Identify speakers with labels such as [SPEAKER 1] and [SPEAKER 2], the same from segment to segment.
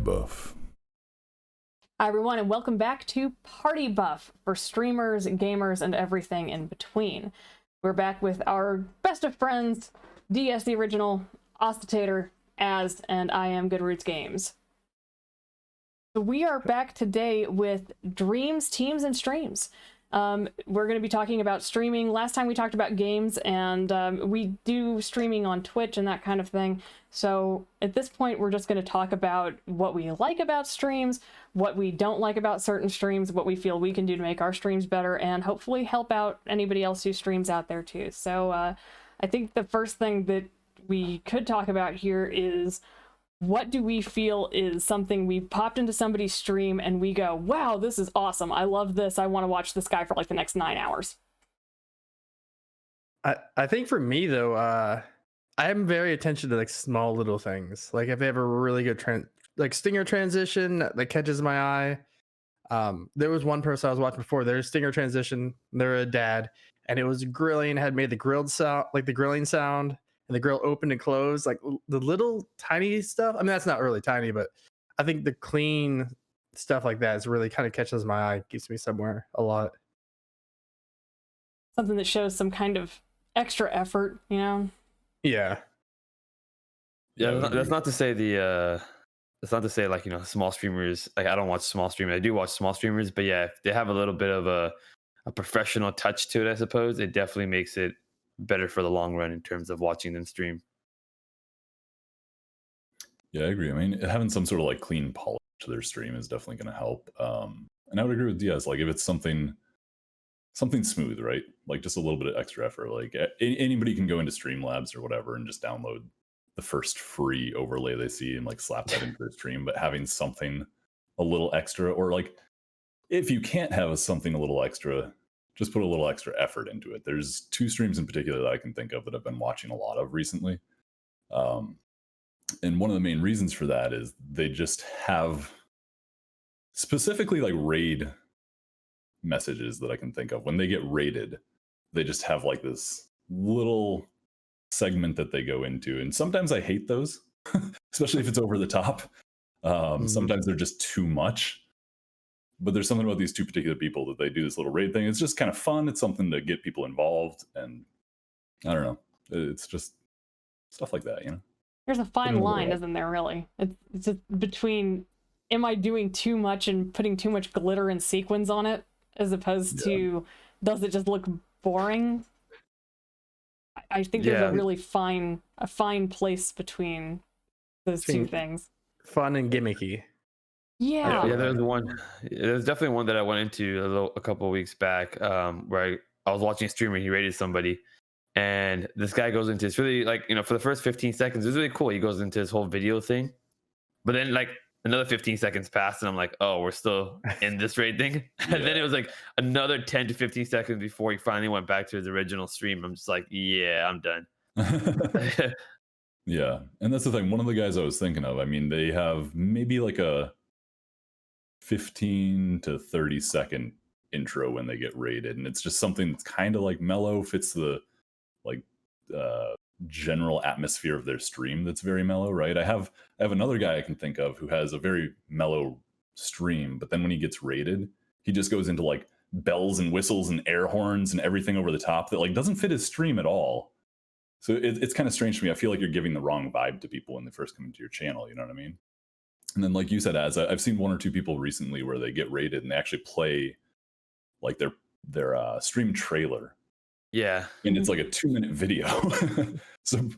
[SPEAKER 1] Buff.
[SPEAKER 2] Hi everyone, and welcome back to Party Buff for streamers, gamers, and everything in between. We're back with our best of friends, DStheOriginal, Oscitater, Az, and I am GoodRootsGames. So we are back today with Dreams, Teams, and Streams. We're going to be talking about streaming. Last time we talked about games, and we do streaming on Twitch and that kind of thing. So at this point, we're just going to talk about what we like about streams, what we don't like about certain streams, what we feel we can do to make our streams better, and hopefully help out anybody else who streams out there too. So I think the first thing that we could talk about here is, what do we feel is something we popped into somebody's stream and we go, wow, this is awesome. I love this. I want to watch this guy for like the next 9 hours.
[SPEAKER 3] I think for me though, I'm very attention to like small little things. Like if they have a really good stinger transition that catches my eye. There was one person I was watching before, their stinger transition, they're a dad, and it was grilling, had made the grilled sound, like the grilling sound, and the grill opened and closed, like the little tiny stuff. I mean, that's not really tiny, but I think the clean stuff like that is really kind of catches my eye, keeps me somewhere a lot.
[SPEAKER 2] Something that shows some kind of extra effort, you know?
[SPEAKER 3] Yeah.
[SPEAKER 4] Yeah, that's not to say it's not to say like, you know, small streamers, like I don't watch small streamers. I do watch small streamers, but yeah, if they have a little bit of a professional touch to it, I suppose, it definitely makes it better for the long run in terms of watching them stream.
[SPEAKER 1] Yeah, I agree. I mean, having some sort of like clean polish to their stream is definitely going to help. And I would agree with Diaz. Like if it's something smooth, right? Like just a little bit of extra effort. Like anybody can go into Streamlabs or whatever and just download the first free overlay they see and like slap that into their stream. But having something a little extra, or like if you can't have something a little extra, just put a little extra effort into it. There's two streams in particular that I can think of that I've been watching a lot of recently. And one of the main reasons for that is they just have specifically like raid messages that I can think of. When they get raided, they just have like this little segment that they go into. And sometimes I hate those, especially if it's over the top. Sometimes they're just too much. But there's something about these two particular people that they do this little raid thing. It's just kind of fun. It's something to get people involved. And I don't know. It's just stuff like that, you know?
[SPEAKER 2] There's a fine line, isn't there, really? It's just between, am I doing too much and putting too much glitter and sequins on it, as opposed to, does it just look boring? I think there's a really fine place between those two things.
[SPEAKER 3] Fun and gimmicky.
[SPEAKER 2] Yeah.
[SPEAKER 4] Yeah, there's definitely one that I went into a couple of weeks back, where I was watching a streamer, he rated somebody, and this guy goes into, it's really like, you know, for the first 15 seconds, it was really cool. He goes into his whole video thing, but then like another 15 seconds passed, and I'm like, oh, we're still in this raid thing. And then it was like another 10 to 15 seconds before he finally went back to his original stream. I'm just like, yeah, I'm done.
[SPEAKER 1] Yeah, and that's the thing. One of the guys I was thinking of, I mean, they have maybe like a 15 to 30 second intro when they get raided, and it's just something that's kind of like mellow, fits the like general atmosphere of their stream. That's very mellow, right? I have another guy I can think of who has a very mellow stream, but then when he gets raided, he just goes into like bells and whistles and air horns and everything over the top that like doesn't fit his stream at all. So it's kind of strange to me. I feel like you're giving the wrong vibe to people when they first come into your channel, you know what I mean? And then, like you said, Az, I've seen one or two people recently where they get raided and they actually play like their stream trailer.
[SPEAKER 4] Yeah.
[SPEAKER 1] And it's like a 2-minute video. So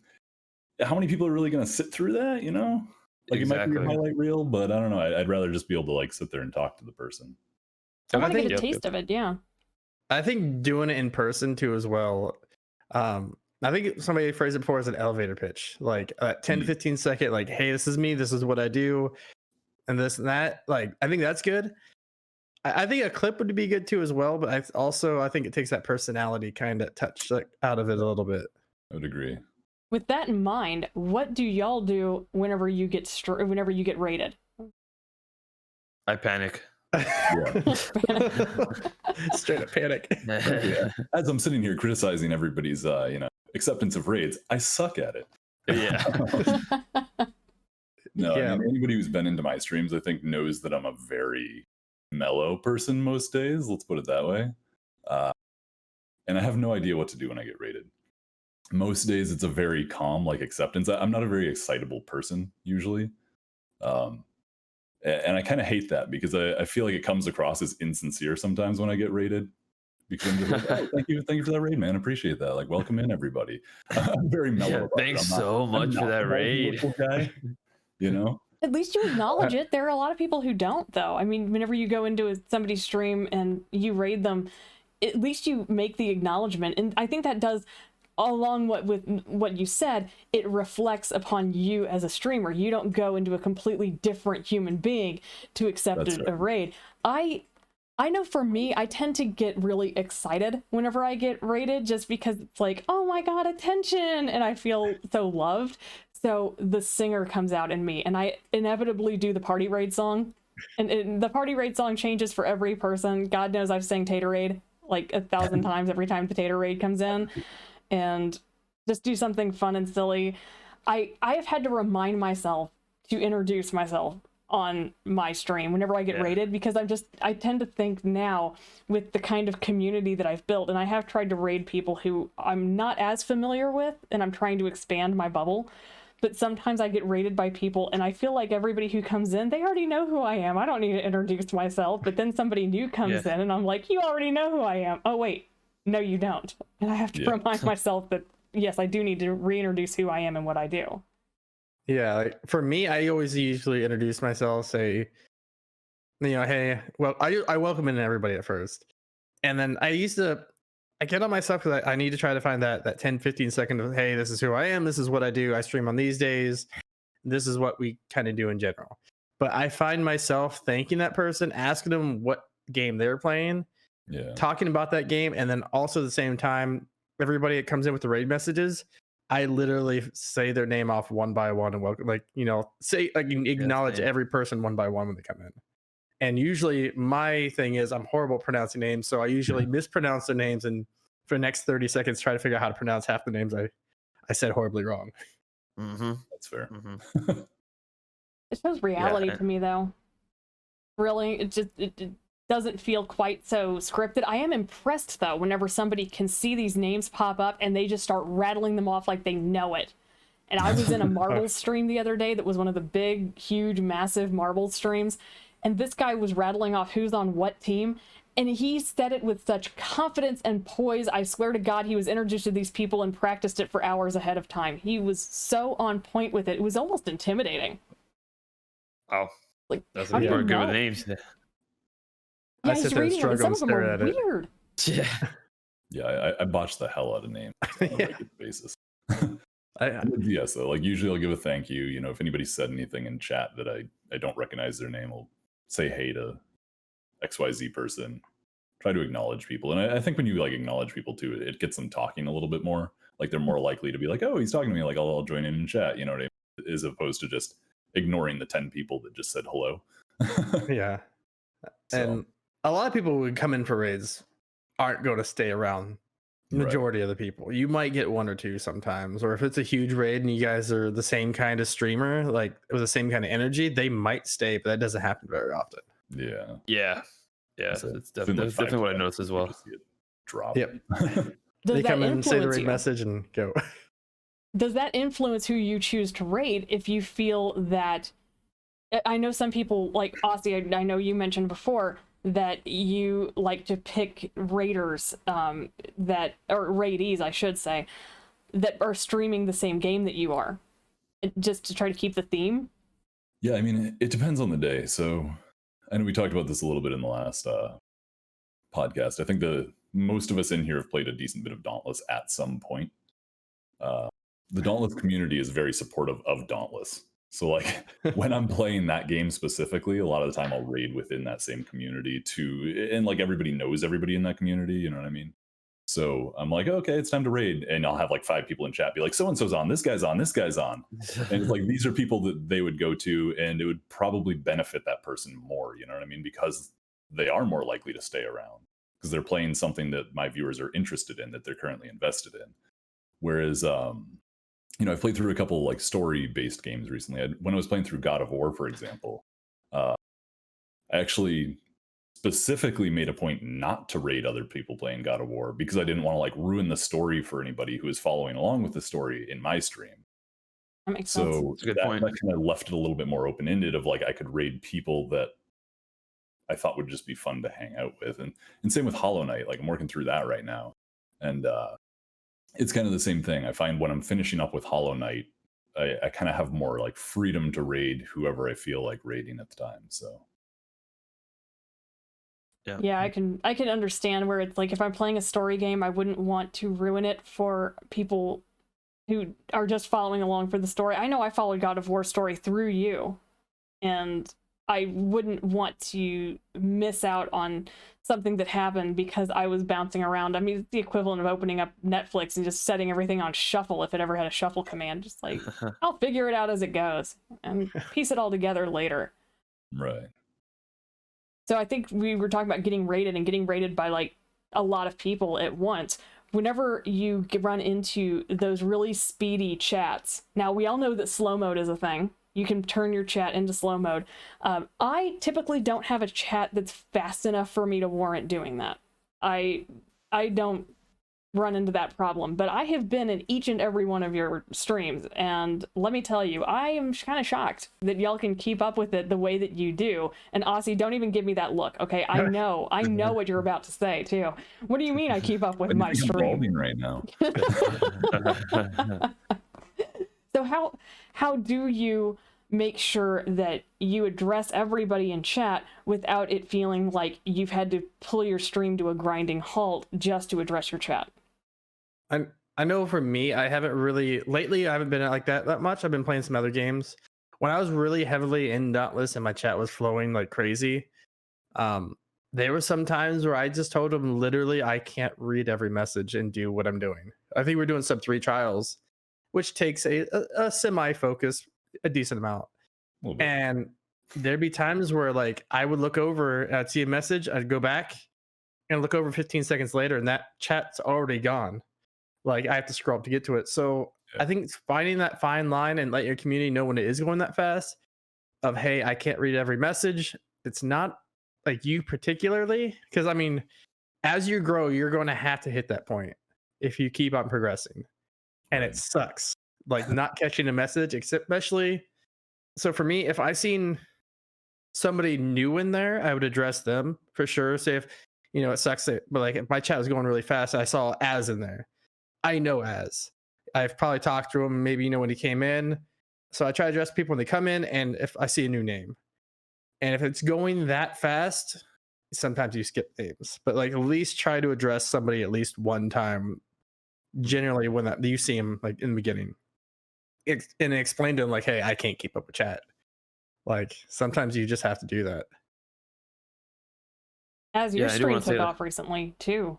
[SPEAKER 1] how many people are really going to sit through that, you know? Like It might be a highlight reel, but I don't know. I'd rather just be able to like sit there and talk to the person.
[SPEAKER 2] I want to get a taste of it, yeah.
[SPEAKER 3] I think doing it in person too as well. I think somebody phrased it before as an elevator pitch, like 10 to 15 second, like, hey, this is me, this is what I do, and this and that. Like, I think that's good. I think a clip would be good too as well, but I think it takes that personality kind of touch like, out of it a little bit.
[SPEAKER 1] I would agree.
[SPEAKER 2] With that in mind, what do y'all do whenever you get raided?
[SPEAKER 4] I panic.
[SPEAKER 1] Yeah.
[SPEAKER 3] Straight up panic.
[SPEAKER 1] Yeah. As I'm sitting here criticizing everybody's acceptance of raids, I suck at it.
[SPEAKER 4] Yeah.
[SPEAKER 1] No,
[SPEAKER 3] Yeah.
[SPEAKER 1] I mean, anybody who's been into my streams, I think, knows that I'm a very mellow person most days. Let's put it that way. And I have no idea what to do when I get raided. Most days, it's a very calm, like, acceptance. I'm not a very excitable person usually, and I kind of hate that because I feel like it comes across as insincere sometimes when I get raided. Because I'm just like, oh, thank you for that raid, man. Appreciate that. Like, welcome in, everybody. I'm very mellow.
[SPEAKER 4] Yeah,
[SPEAKER 1] about it.
[SPEAKER 4] thanks
[SPEAKER 1] I'm not-
[SPEAKER 4] so
[SPEAKER 1] I'm
[SPEAKER 4] much for
[SPEAKER 1] not
[SPEAKER 4] that
[SPEAKER 1] the
[SPEAKER 4] raid.
[SPEAKER 1] vocal guy, you know.
[SPEAKER 2] At least you acknowledge it. There are a lot of people who don't, though. I mean, whenever you go into somebody's stream and you raid them, at least you make the acknowledgement. And I think that does, along with what you said, it reflects upon you as a streamer. You don't go into a completely different human being to accept
[SPEAKER 1] That's
[SPEAKER 2] a raid. I know for me, I tend to get really excited whenever I get raided, just because it's like, oh my god, attention, and I feel so loved. So the singer comes out in me, and I inevitably do the party raid song. And the party raid song changes for every person. God knows I've sang Taterade like 1,000 times every time the Tater raid comes in. And just do something fun and silly. I have had to remind myself to introduce myself on my stream whenever I get raided, because I tend to think now with the kind of community that I've built, and I have tried to raid people who I'm not as familiar with, and I'm trying to expand my bubble. But sometimes I get raided by people, and I feel like everybody who comes in, they already know who I am. I don't need to introduce myself. But then somebody new comes in, and I'm like, you already know who I am. Oh, wait. No, you don't. And I have to remind myself that, yes, I do need to reintroduce who I am and what I do.
[SPEAKER 3] Yeah, like, for me, I always usually introduce myself, say, hey, well, I welcome in everybody at first. And then I get on myself because I need to try to find that 10, 15 second of, hey, this is who I am, this is what I do, I stream on these days, this is what we kind of do in general. But I find myself thanking that person, asking them what game they're playing, talking about that game, and then also at the same time, everybody that comes in with the raid messages, I literally say their name off one by one and welcome, acknowledge every person one by one when they come in. And usually my thing is I'm horrible at pronouncing names, so I usually mispronounce their names, and for the next 30 seconds try to figure out how to pronounce half the names I said horribly wrong.
[SPEAKER 1] That's fair.
[SPEAKER 2] It shows reality to me, though. Really, it doesn't feel quite so scripted. I am impressed, though, whenever somebody can see these names pop up and they just start rattling them off like they know it. And I was in a Marbles stream the other day that was one of the big, huge, massive Marbles streams. And this guy was rattling off who's on what team. And he said it with such confidence and poise. I swear to God, he was introduced to these people and practiced it for hours ahead of time. He was so on point with it. It was almost intimidating.
[SPEAKER 4] Oh,
[SPEAKER 2] like,
[SPEAKER 4] that's what we're good with names.
[SPEAKER 2] Yeah,
[SPEAKER 3] I
[SPEAKER 2] he's
[SPEAKER 3] sit there and
[SPEAKER 2] reading it, and
[SPEAKER 3] struggle
[SPEAKER 2] some
[SPEAKER 3] and
[SPEAKER 2] of them
[SPEAKER 3] stare
[SPEAKER 2] are
[SPEAKER 3] at it.
[SPEAKER 2] weird.
[SPEAKER 1] Yeah, I botched the hell out of names on a regular basis. Yes, though, like usually I'll give a thank you. You know, if anybody said anything in chat that I don't recognize their name, I'll say hey to XYZ person. Try to acknowledge people, and I think when you like acknowledge people too, it gets them talking a little bit more. Like they're more likely to be like, oh, he's talking to me. Like I'll join in chat. You know what I mean? As opposed to just ignoring the 10 people that just said hello.
[SPEAKER 3] Yeah. And a lot of people who would come in for raids aren't going to stay around. Majority of the people, you might get one or two sometimes, or if it's a huge raid and you guys are the same kind of streamer, like with the same kind of energy, they might stay, but that doesn't happen very often.
[SPEAKER 1] So
[SPEAKER 4] it's definitely what I noticed as well.
[SPEAKER 1] Drop.
[SPEAKER 3] Yep.
[SPEAKER 2] Does
[SPEAKER 3] they
[SPEAKER 2] that
[SPEAKER 3] come in and say the
[SPEAKER 2] influence
[SPEAKER 3] raid
[SPEAKER 2] you?
[SPEAKER 3] message and go.
[SPEAKER 2] Does that influence who you choose to raid if you feel that... I know some people, like Aussie, I know you mentioned before, that you like to pick raiders or raidees, I should say, that are streaming the same game that you are, just to try to keep the theme?
[SPEAKER 1] Yeah, I mean, it depends on the day. So I know we talked about this a little bit in the last podcast. I think most of us in here have played a decent bit of Dauntless at some point. The Dauntless community is very supportive of Dauntless. So like when I'm playing that game specifically, a lot of the time I'll raid within that same community too. And like everybody knows everybody in that community, you know what I mean? So I'm like, okay, it's time to raid. And I'll have like 5 people in chat be like, so-and-so's on, this guy's on, this guy's on. And it's like, these are people that they would go to and it would probably benefit that person more, you know what I mean? Because they are more likely to stay around because they're playing something that my viewers are interested in, that they're currently invested in. Whereas I've played through a couple like story-based games recently. When I was playing through God of War, for example, I actually specifically made a point not to raid other people playing God of War because I didn't want to like ruin the story for anybody who is following along with the story in my stream.
[SPEAKER 2] That makes sense.
[SPEAKER 1] So
[SPEAKER 4] That's a good
[SPEAKER 1] that
[SPEAKER 4] point.
[SPEAKER 1] kind of left it a little bit more open-ended of like I could raid people that I thought would just be fun to hang out with. And same with Hollow Knight. Like I'm working through that right now. And it's kind of the same thing. I find when I'm finishing up with Hollow Knight, I kind of have more like freedom to raid whoever I feel like raiding at the time. So
[SPEAKER 2] Yeah, I can understand where it's like if I'm playing a story game, I wouldn't want to ruin it for people who are just following along for the story. I know I followed God of War story through you, and I wouldn't want to miss out on something that happened because I was bouncing around. I mean, it's the equivalent of opening up Netflix and just setting everything on shuffle if it ever had a shuffle command. Just like, I'll figure it out as it goes and piece it all together later.
[SPEAKER 1] right.
[SPEAKER 2] So I think we were talking about getting rated by like a lot of people at once. Whenever you run into those really speedy chats, now we all know that slow mode is a thing. You can turn your chat into slow mode. I typically don't have a chat that's fast enough for me to warrant doing that. I don't run into that problem, but I have been in each and every one of your streams, and let me tell you, I am kind of shocked that y'all can keep up with it the way that you do. And Aussie, don't even give me that look, okay? I know what you're about to say too. What do you mean I keep up with my stream
[SPEAKER 1] right now?
[SPEAKER 2] So how do you make sure that you address everybody in chat without it feeling like you've had to pull your stream to a grinding halt just to address your chat?
[SPEAKER 3] I know for me, I haven't really lately. I haven't been like that much. I've been playing some other games. When I was really heavily in Dauntless and my chat was flowing like crazy, there were some times where I just told them literally I can't read every message and do what I'm doing. I think we're doing sub 3 trials, which takes a semi-focus, a decent amount. And there'd be times where like I would look over and I'd see a message, I'd go back and look over 15 seconds later and that chat's already gone. Like I have to scroll up to get to it. So I think it's finding that fine line and let your community know when it is going that fast of, hey, I can't read every message. It's not like you particularly, because I mean, as you grow, you're going to have to hit that point if you keep on progressing. And it sucks like not catching a message, especially. So for me, if I seen somebody new in there, I would address them for sure. Say if, it sucks that, but like if my chat was going really fast, I saw Az in there. I know Az. I've probably talked to him maybe, when he came in. So I try to address people when they come in and if I see a new name. And if it's going that fast, sometimes you skip names. But like at least try to address somebody at least one time. Generally when you see him like in the beginning. And explain to him like, hey, I can't keep up with chat. Like sometimes you just have to do that.
[SPEAKER 2] As your stream took off recently too.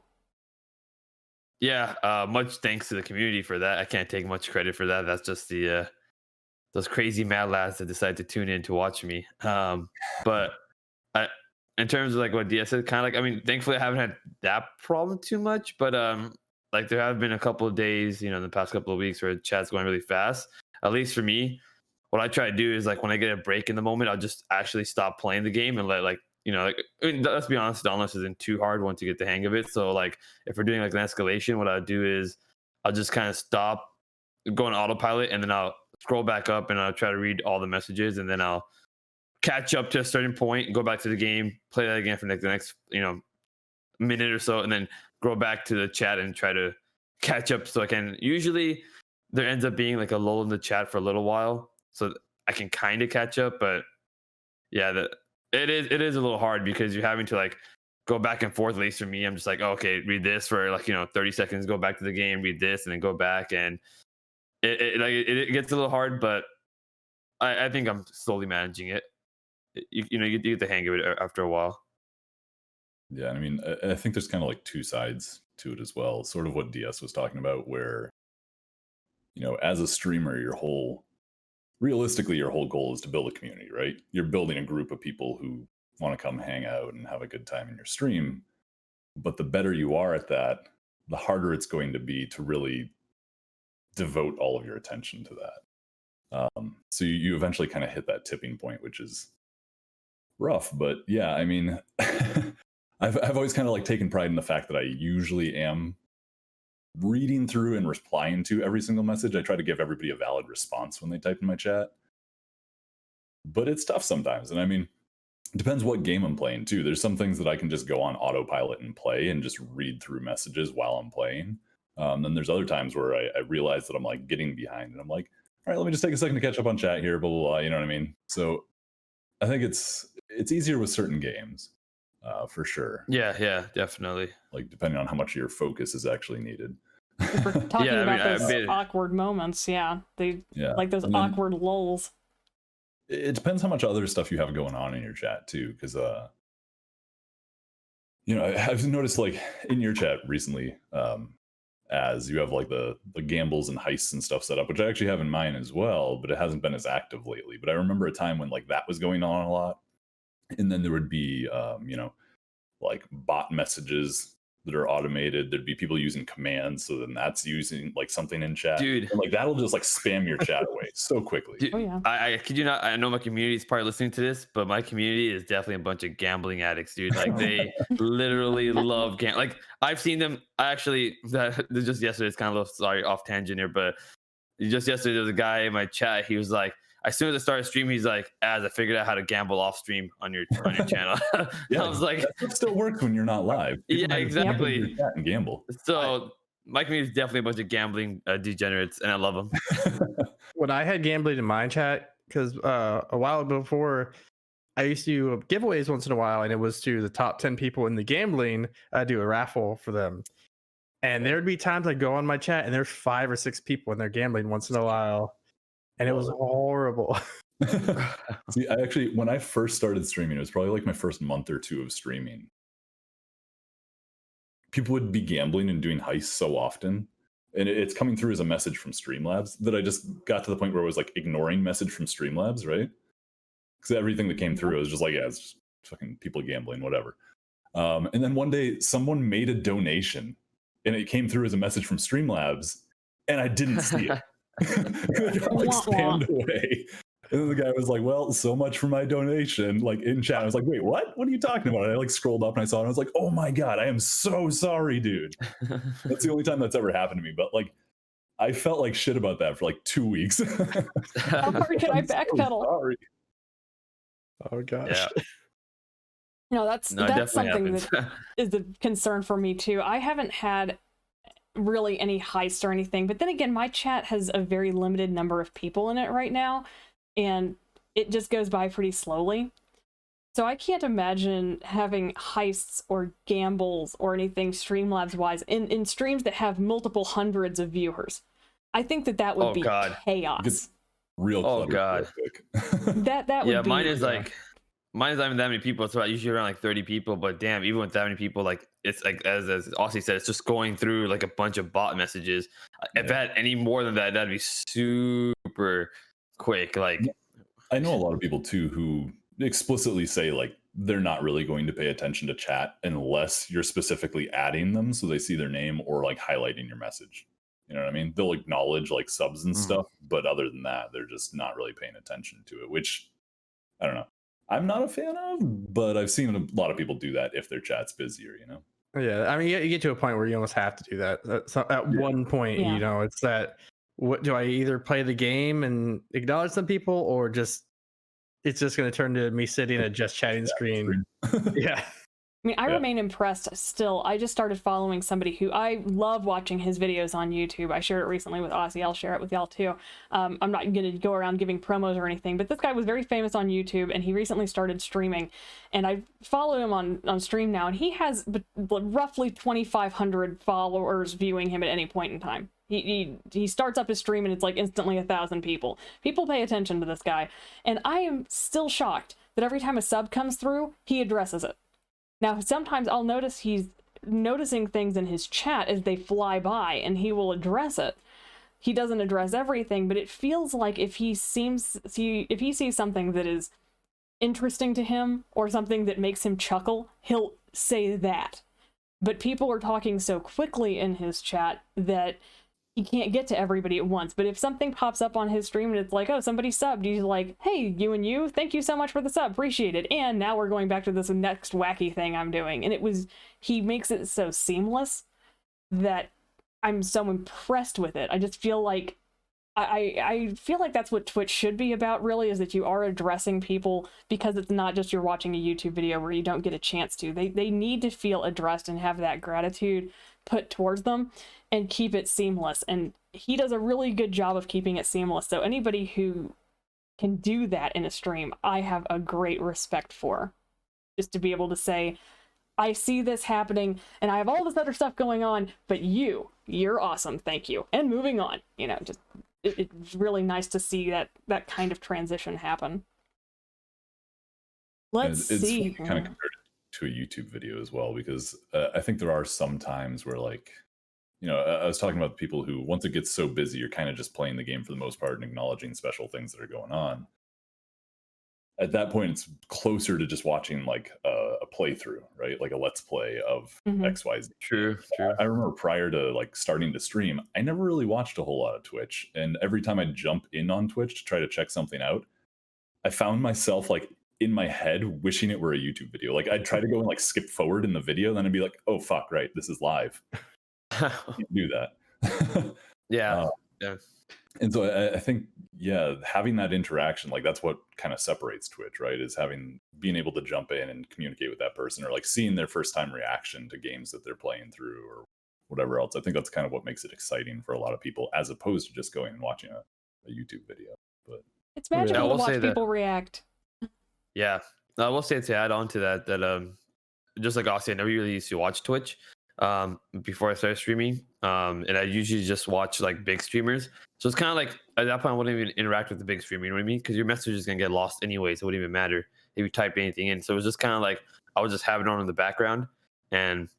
[SPEAKER 4] Yeah, much thanks to the community for that. I can't take much credit for that. That's just the those crazy mad lads that decide to tune in to watch me. But in terms of like what DS said, kind of like, I mean, thankfully I haven't had that problem too much, but like there have been a couple of days, in the past couple of weeks where chat's going really fast. At least for me, what I try to do is like when I get a break in the moment, I'll just actually stop playing the game and let let's be honest, Dauntless isn't too hard once you get the hang of it. So like if we're doing like an escalation, what I'll do is I'll just kind of stop, go on autopilot, and then I'll scroll back up and I'll try to read all the messages, and then I'll catch up to a certain point, go back to the game, play that again for the next minute or so, and then go back to the chat and try to catch up. So I can usually there ends up being like a lull in the chat for a little while, so I can kind of catch up. But yeah, it is a little hard because you're having to like go back and forth. At least for me, I'm just like, oh, okay, read this for like 30 seconds, go back to the game, read this, and then go back, and it gets a little hard. But I think I'm slowly managing it. You get the hang of it after a while.
[SPEAKER 1] Yeah, I mean, I think there's kind of like two sides to it as well. Sort of what DS was talking about, where as a streamer, realistically, your whole goal is to build a community, right? You're building a group of people who want to come hang out and have a good time in your stream. But the better you are at that, the harder it's going to be to really devote all of your attention to that. So you eventually kind of hit that tipping point, which is rough. But yeah, I mean, I've always kind of like taken pride in the fact that I usually am reading through and replying to every single message. I try to give everybody a valid response when they type in my chat. But it's tough sometimes. And I mean, it depends what game I'm playing too. There's some things that I can just go on autopilot and play and just read through messages while I'm playing. Then there's other times where I realize that I'm like getting behind and I'm like, all right, let me just take a second to catch up on chat here, blah, blah, blah. You know what I mean? So I think it's easier with certain games, for sure.
[SPEAKER 4] Yeah, definitely.
[SPEAKER 1] Like depending on how much of your focus is actually needed.
[SPEAKER 2] We're talking
[SPEAKER 4] Yeah, I
[SPEAKER 2] about
[SPEAKER 4] mean,
[SPEAKER 2] those awkward moments. Yeah, like those awkward lulls.
[SPEAKER 1] It depends how much other stuff you have going on in your chat too, because you know, I've noticed like in your chat recently, as you have like the gambles and heists and stuff set up, which I actually have in mine as well, but it hasn't been as active lately. But I remember a time when like that was going on a lot, and then there would be you know, like bot messages that are automated. There'd be people using commands, so then that's using like something in chat,
[SPEAKER 4] dude,
[SPEAKER 1] and like that'll just like spam your chat away so quickly.
[SPEAKER 4] Dude,
[SPEAKER 2] oh yeah,
[SPEAKER 4] I kid you not, I know my community is probably listening to this, but my community is definitely a bunch of gambling addicts, dude. Like they literally love gambling. Like I've seen them. I actually just yesterday, it's kind of a little, sorry, off tangent here, but just yesterday there was a guy in my chat. He was like, as soon as I started streaming, he's like, "As I figured out how to gamble off stream on your channel."
[SPEAKER 1] Yeah,
[SPEAKER 4] I was like,
[SPEAKER 1] it still works when you're not live. People
[SPEAKER 4] yeah, exactly.
[SPEAKER 1] in your chat and gamble.
[SPEAKER 4] So my community is definitely a bunch of gambling degenerates, and I love them.
[SPEAKER 3] When I had gambling in my chat, because a while before, I used to do giveaways once in a while, and it was to the top 10 people in the gambling. I do a raffle for them, and there would be times I go on my chat, and there's 5 or 6 people, and they're gambling once in a while, and it was horrible.
[SPEAKER 1] See, I actually, when I first started streaming, it was probably like my first month or two of streaming. People would be gambling and doing heists so often, and it's coming through as a message from Streamlabs that I just got to the point where I was like ignoring message from Streamlabs, right? Because everything that came through was just like, yeah, it's just fucking people gambling, whatever. And then one day someone made a donation and it came through as a message from Streamlabs and I didn't see it. It got like spammed away. And then the guy was like, well, so much for my donation, like in chat. I was like, wait, what are you talking about? And I like scrolled up and I saw it and I was like, oh my God, I am so sorry, dude. That's the only time that's ever happened to me. But like, I felt like shit about that for like 2 weeks.
[SPEAKER 2] How far can I backpedal?
[SPEAKER 1] Sorry.
[SPEAKER 3] Oh gosh.
[SPEAKER 4] Yeah.
[SPEAKER 2] No, that's something that is a concern for me too. I haven't had really any heist or anything, but then again, my chat has a very limited number of people in it right now, and it just goes by pretty slowly. So I can't imagine having heists or gambles or anything Streamlabs wise in streams that have multiple hundreds of viewers. I think that would be chaos.
[SPEAKER 1] Real
[SPEAKER 4] oh God.
[SPEAKER 2] that would
[SPEAKER 4] yeah,
[SPEAKER 2] be,
[SPEAKER 4] mine is not even that many people. It's usually around like 30 people, but damn, even with that many people, like it's like as Aussie said, it's just going through like a bunch of bot messages. If I had any more than that, that'd be super quick. Like
[SPEAKER 1] I know a lot of people too who explicitly say like they're not really going to pay attention to chat unless you're specifically adding them so they see their name or like highlighting your message. You know what I mean? They'll acknowledge like subs and stuff, but other than that, they're just not really paying attention to it, which I don't know. I'm not a fan of, but I've seen a lot of people do that if their chat's busier, you know?
[SPEAKER 3] Yeah, I mean, you get to a point where you almost have to do that. At one point, you know, it's that, what do I either play the game and acknowledge some people, or just it's just going to turn to me sitting at just chatting screen. Yeah.
[SPEAKER 2] I mean, I remain impressed still. I just started following somebody who I love watching his videos on YouTube. I shared it recently with Ozzy. I'll share it with y'all too. I'm not going to go around giving promos or anything, but this guy was very famous on YouTube and he recently started streaming. And I follow him on stream now, and he has roughly 2,500 followers viewing him at any point in time. He starts up his stream and it's like instantly 1,000 people. People pay attention to this guy. And I am still shocked that every time a sub comes through, he addresses it. Now, sometimes I'll notice he's noticing things in his chat as they fly by, and he will address it. He doesn't address everything, but it feels like if he sees something that is interesting to him or something that makes him chuckle, he'll say that. But people are talking so quickly in his chat that he can't get to everybody at once. But if something pops up on his stream and it's like, oh, somebody subbed, he's like, hey, you, thank you so much for the sub, appreciate it. And now we're going back to this next wacky thing I'm doing. And he makes it so seamless that I'm so impressed with it. I just feel like I feel like that's what Twitch should be about, really, is that you are addressing people, because it's not just you're watching a YouTube video where you don't get a chance to. They need to feel addressed and have that gratitude put towards them and keep it seamless. And he does a really good job of keeping it seamless. So anybody who can do that in a stream, I have a great respect for. Just to be able to say, I see this happening and I have all this other stuff going on, but you're awesome, thank you. And moving on, just it's really nice to see that kind of transition happen. Let's see.
[SPEAKER 1] It's kind of compared to a YouTube video as well, because I think there are some times where, like, I was talking about the people who, once it gets so busy, you're kind of just playing the game for the most part and acknowledging special things that are going on. At that point, it's closer to just watching like a playthrough, right? Like a let's play of XYZ.
[SPEAKER 4] True.
[SPEAKER 1] I remember prior to like starting to stream, I never really watched a whole lot of Twitch. And every time I jump in on Twitch to try to check something out, I found myself like in my head wishing it were a YouTube video. Like I'd try to go and like skip forward in the video, then I'd be like, oh fuck, right, this is live. Can't do that.
[SPEAKER 4] Yeah.
[SPEAKER 1] And so I think, having that interaction, like that's what kind of separates Twitch, right? Is being able to jump in and communicate with that person, or like seeing their first time reaction to games that they're playing through or whatever else. I think that's kind of what makes it exciting for a lot of people, as opposed to just going and watching a YouTube video. But
[SPEAKER 2] it's magical to watch people react.
[SPEAKER 4] Yeah. I will say, to add on to that just like Austin, I never really used to watch Twitch before I started streaming. And I usually just watch like big streamers. So it's kind of like at that point I wouldn't even interact with the big streamer, you know what I mean? Because your message is gonna get lost anyway, so it wouldn't even matter if you type anything in. So it was just kind of like I would just have it on in the background, and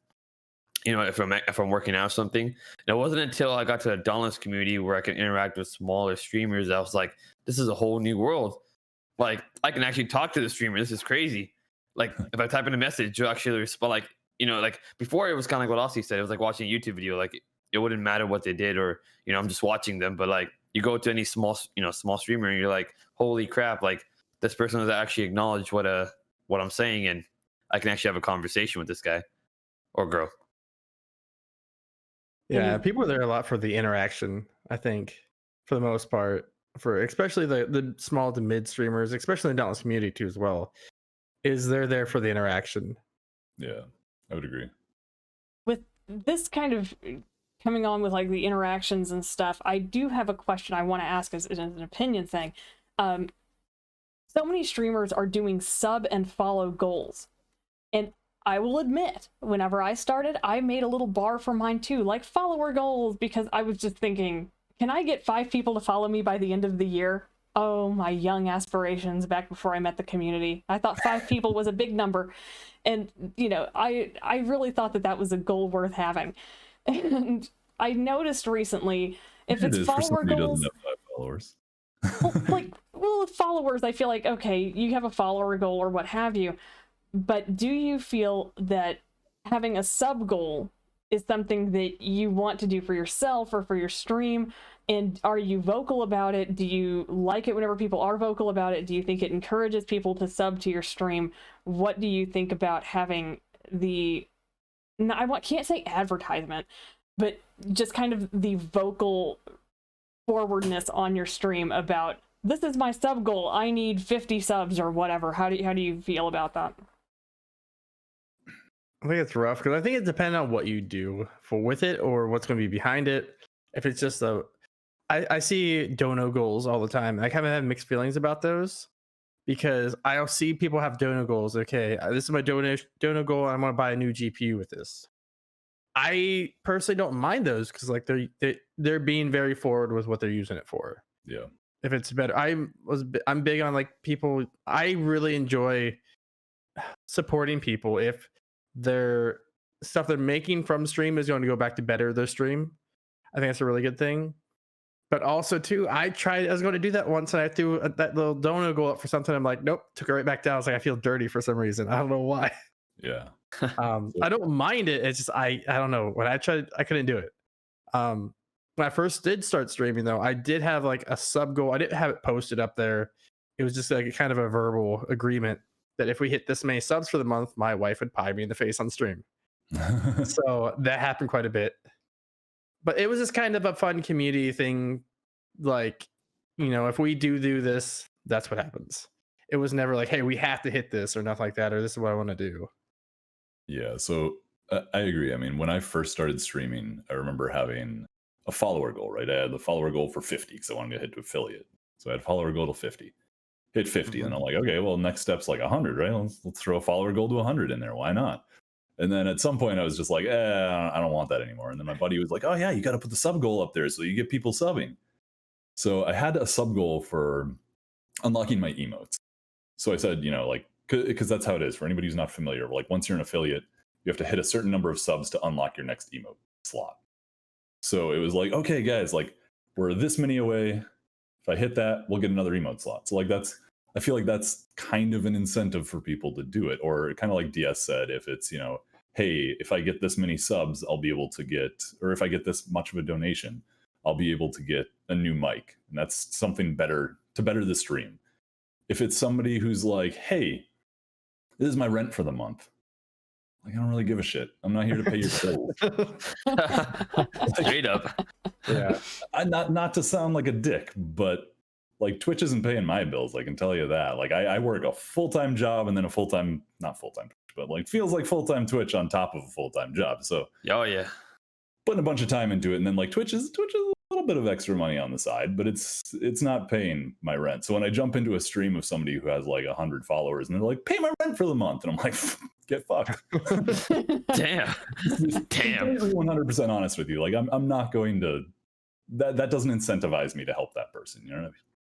[SPEAKER 4] if I'm working out or something. And it wasn't until I got to the Dauntless community where I can interact with smaller streamers that I was like, this is a whole new world. Like I can actually talk to the streamer. This is crazy. Like if I type in a message, you'll actually respond. Like like before it was kind of like what Aussie said. It was like watching a YouTube video. Like it wouldn't matter what they did, or I'm just watching them. But like you go to any small streamer and you're like, holy crap! Like this person has actually acknowledged what I'm saying, and I can actually have a conversation with this guy or girl.
[SPEAKER 3] Yeah, people are there a lot for the interaction, I think, for the most part. For especially the small to mid streamers, especially in the Dauntless community too as well, is they're there for the interaction.
[SPEAKER 1] Yeah, I would agree.
[SPEAKER 2] With this kind of coming on with like the interactions and stuff, I do have a question I want to ask as an opinion thing. So many streamers are doing sub and follow goals. And I will admit, whenever I started, I made a little bar for mine too, like follower goals, because I was just thinking, can I get 5 people to follow me by the end of the year? Oh, my young aspirations back before I met the community. I thought 5 people was a big number. And, I really thought that was a goal worth having. And I noticed recently, if it's follower goals,
[SPEAKER 1] followers.
[SPEAKER 2] with followers, I feel like, okay, you have a follower goal or what have you, but do you feel that having a sub goal is something that you want to do for yourself or for your stream? And are you vocal about it? Do you like it whenever people are vocal about it? Do you think it encourages people to sub to your stream? What do you think about having can't say advertisement, but just kind of the vocal forwardness on your stream about, this is my sub goal, I need 50 subs or whatever? How do you feel about that?
[SPEAKER 3] I think it's rough because I think it depends on what you do with it or what's going to be behind it. If it's just I see dono goals all the time. I kind of have mixed feelings about those because I'll see people have dono goals. Okay, this is my dono goal. I'm going to buy a new GPU with this. I personally don't mind those because like they're being very forward with what they're using it for.
[SPEAKER 1] Yeah.
[SPEAKER 3] If it's better, I'm big on like people. I really enjoy supporting people if their stuff they're making from stream is going to go back to better their stream. I think that's a really good thing. But also too, I was going to do that once and I threw that little dono goal up for something. I'm like, nope, took it right back down. I was like, I feel dirty for some reason. I don't know why.
[SPEAKER 1] Yeah.
[SPEAKER 3] I don't mind it. It's just I don't know. When I tried, I couldn't do it. when I first did start streaming, though, I did have like a sub goal. I didn't have it posted up there. It was just like a kind of a verbal agreement that if we hit this many subs for the month, my wife would pie me in the face on stream. So that happened quite a bit. But it was just kind of a fun community thing. Like, if we do this, that's what happens. It was never like, hey, we have to hit this or nothing like that, or this is what I want to do.
[SPEAKER 1] Yeah, so I agree. I mean, when I first started streaming, I remember having a follower goal, right? I had the follower goal for 50 because I wanted to hit to affiliate. So I had follower goal to 50. Hit 50, and I'm like, okay, well, next step's like 100, right? Let's throw a follower goal to 100 in there. Why not? And then at some point, I was just like, I don't want that anymore. And then my buddy was like, oh yeah, you got to put the sub goal up there so you get people subbing. So I had a sub goal for unlocking my emotes. So I said, like, because that's how it is for anybody who's not familiar. Like, once you're an affiliate, you have to hit a certain number of subs to unlock your next emote slot. So it was like, okay, guys, like, we're this many away. If I hit that, we'll get another emote slot. So like I feel like that's kind of an incentive for people to do it. Or kind of like DS said, if it's, hey, if I get this many subs, I'll be able to get, or if I get this much of a donation, I'll be able to get a new mic. And that's something better to better the stream. If it's somebody who's like, hey, this is my rent for the month. Like, I don't really give a shit. I'm not here to pay your bills.
[SPEAKER 4] Straight up.
[SPEAKER 3] Yeah.
[SPEAKER 1] Not to sound like a dick, but like Twitch isn't paying my bills. I can tell you that. Like I work a full-time job and then a full-time, not full-time, but like feels like full-time Twitch on top of a full-time job. So
[SPEAKER 4] Oh yeah.
[SPEAKER 1] Putting a bunch of time into it, and then like Twitch is a little bit of extra money on the side, but it's not paying my rent. So when I jump into a stream of somebody who has like 100 followers and they're like, pay my rent for the month, and I'm like, get fucked.
[SPEAKER 4] Damn.
[SPEAKER 1] 100% honest with you. Like I'm not going to, that doesn't incentivize me to help that person. You know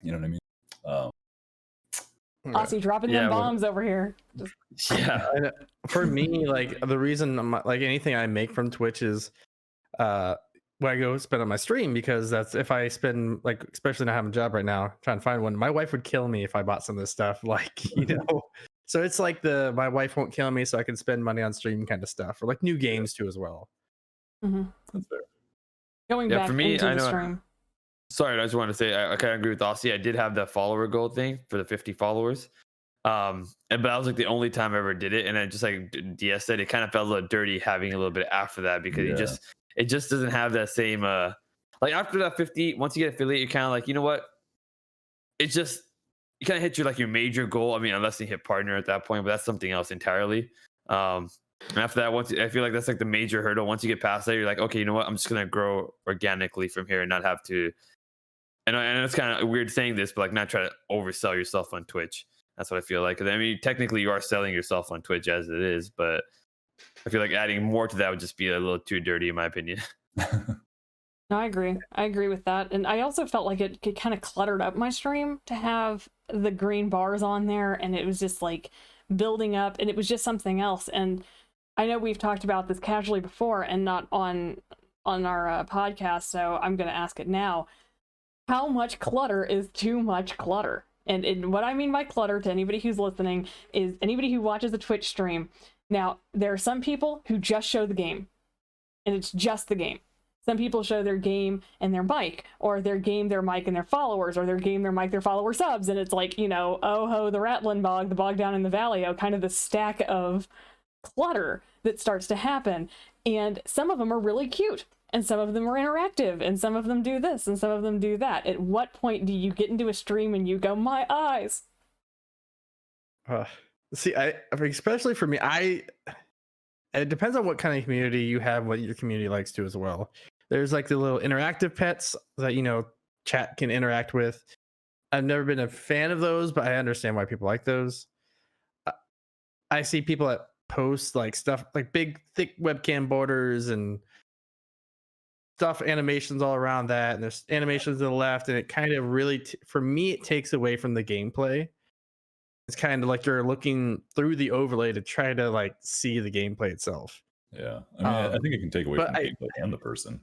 [SPEAKER 1] what I mean?
[SPEAKER 2] Aussie dropping them bombs over here.
[SPEAKER 4] Yeah.
[SPEAKER 3] And for me, like the reason like anything I make from Twitch is when I go spend on my stream, because that's if I spend, like, especially not having a job right now, trying to find one, my wife would kill me if I bought some of this stuff. Like, so it's like my wife won't kill me so I can spend money on stream kind of stuff, or like new games too as well.
[SPEAKER 2] Mm-hmm.
[SPEAKER 1] That's fair.
[SPEAKER 2] Going back
[SPEAKER 4] for me,
[SPEAKER 2] into
[SPEAKER 4] I
[SPEAKER 2] the
[SPEAKER 4] know.
[SPEAKER 2] stream.
[SPEAKER 4] Sorry, I just wanted to say I kind of agree with Aussie. I did have that follower goal thing for the 50 followers. But that was like the only time I ever did it, and then just like DS said, it kind of felt a little dirty having a little bit after that, because it just doesn't have that same like after that 50. Once you get affiliate, you're kind of like, you know what? It's just you kind of hit your major goal. I mean, unless you hit partner at that point, but that's something else entirely. And after that, I feel like that's like the major hurdle. Once you get past that, you're like, okay, you know what? I'm just gonna grow organically from here and not have to. And it's kind of weird saying this, but like not try to oversell yourself on Twitch. That's what I feel like. I mean, technically you are selling yourself on Twitch as it is, but I feel like adding more to that would just be a little too dirty, in my opinion.
[SPEAKER 2] No, I agree. I agree with that. And I also felt like it kind of cluttered up my stream to have the green bars on there, and it was just like building up, and it was just something else. And I know we've talked about this casually before and not on our podcast, so I'm going to ask it now. How much clutter is too much clutter? And what I mean by clutter, to anybody who's listening, is anybody who watches a Twitch stream. Now, there are some people who just show the game, and it's just the game. Some people show their game and their mic, or their game, their mic, and their followers, or their game, their mic, their follower subs, and it's like, oh ho, the Ratlin bog, the bog down in the valley, kind of the stack of clutter that starts to happen. And some of them are really cute, and some of them are interactive, and some of them do this, and some of them do that. At what point do you get into a stream and you go, my eyes?
[SPEAKER 3] See, I mean, especially for me, it depends on what kind of community you have, what your community likes to as well. There's like the little interactive pets that, chat can interact with. I've never been a fan of those, but I understand why people like those. I see people that post like stuff like big, thick webcam borders and stuff, animations all around that. And there's animations to the left. And it kind of really, for me, it takes away from the gameplay. It's kind of like you're looking through the overlay to try to like see the gameplay itself.
[SPEAKER 1] Yeah, I mean, I think it can take away from the gameplay and the person.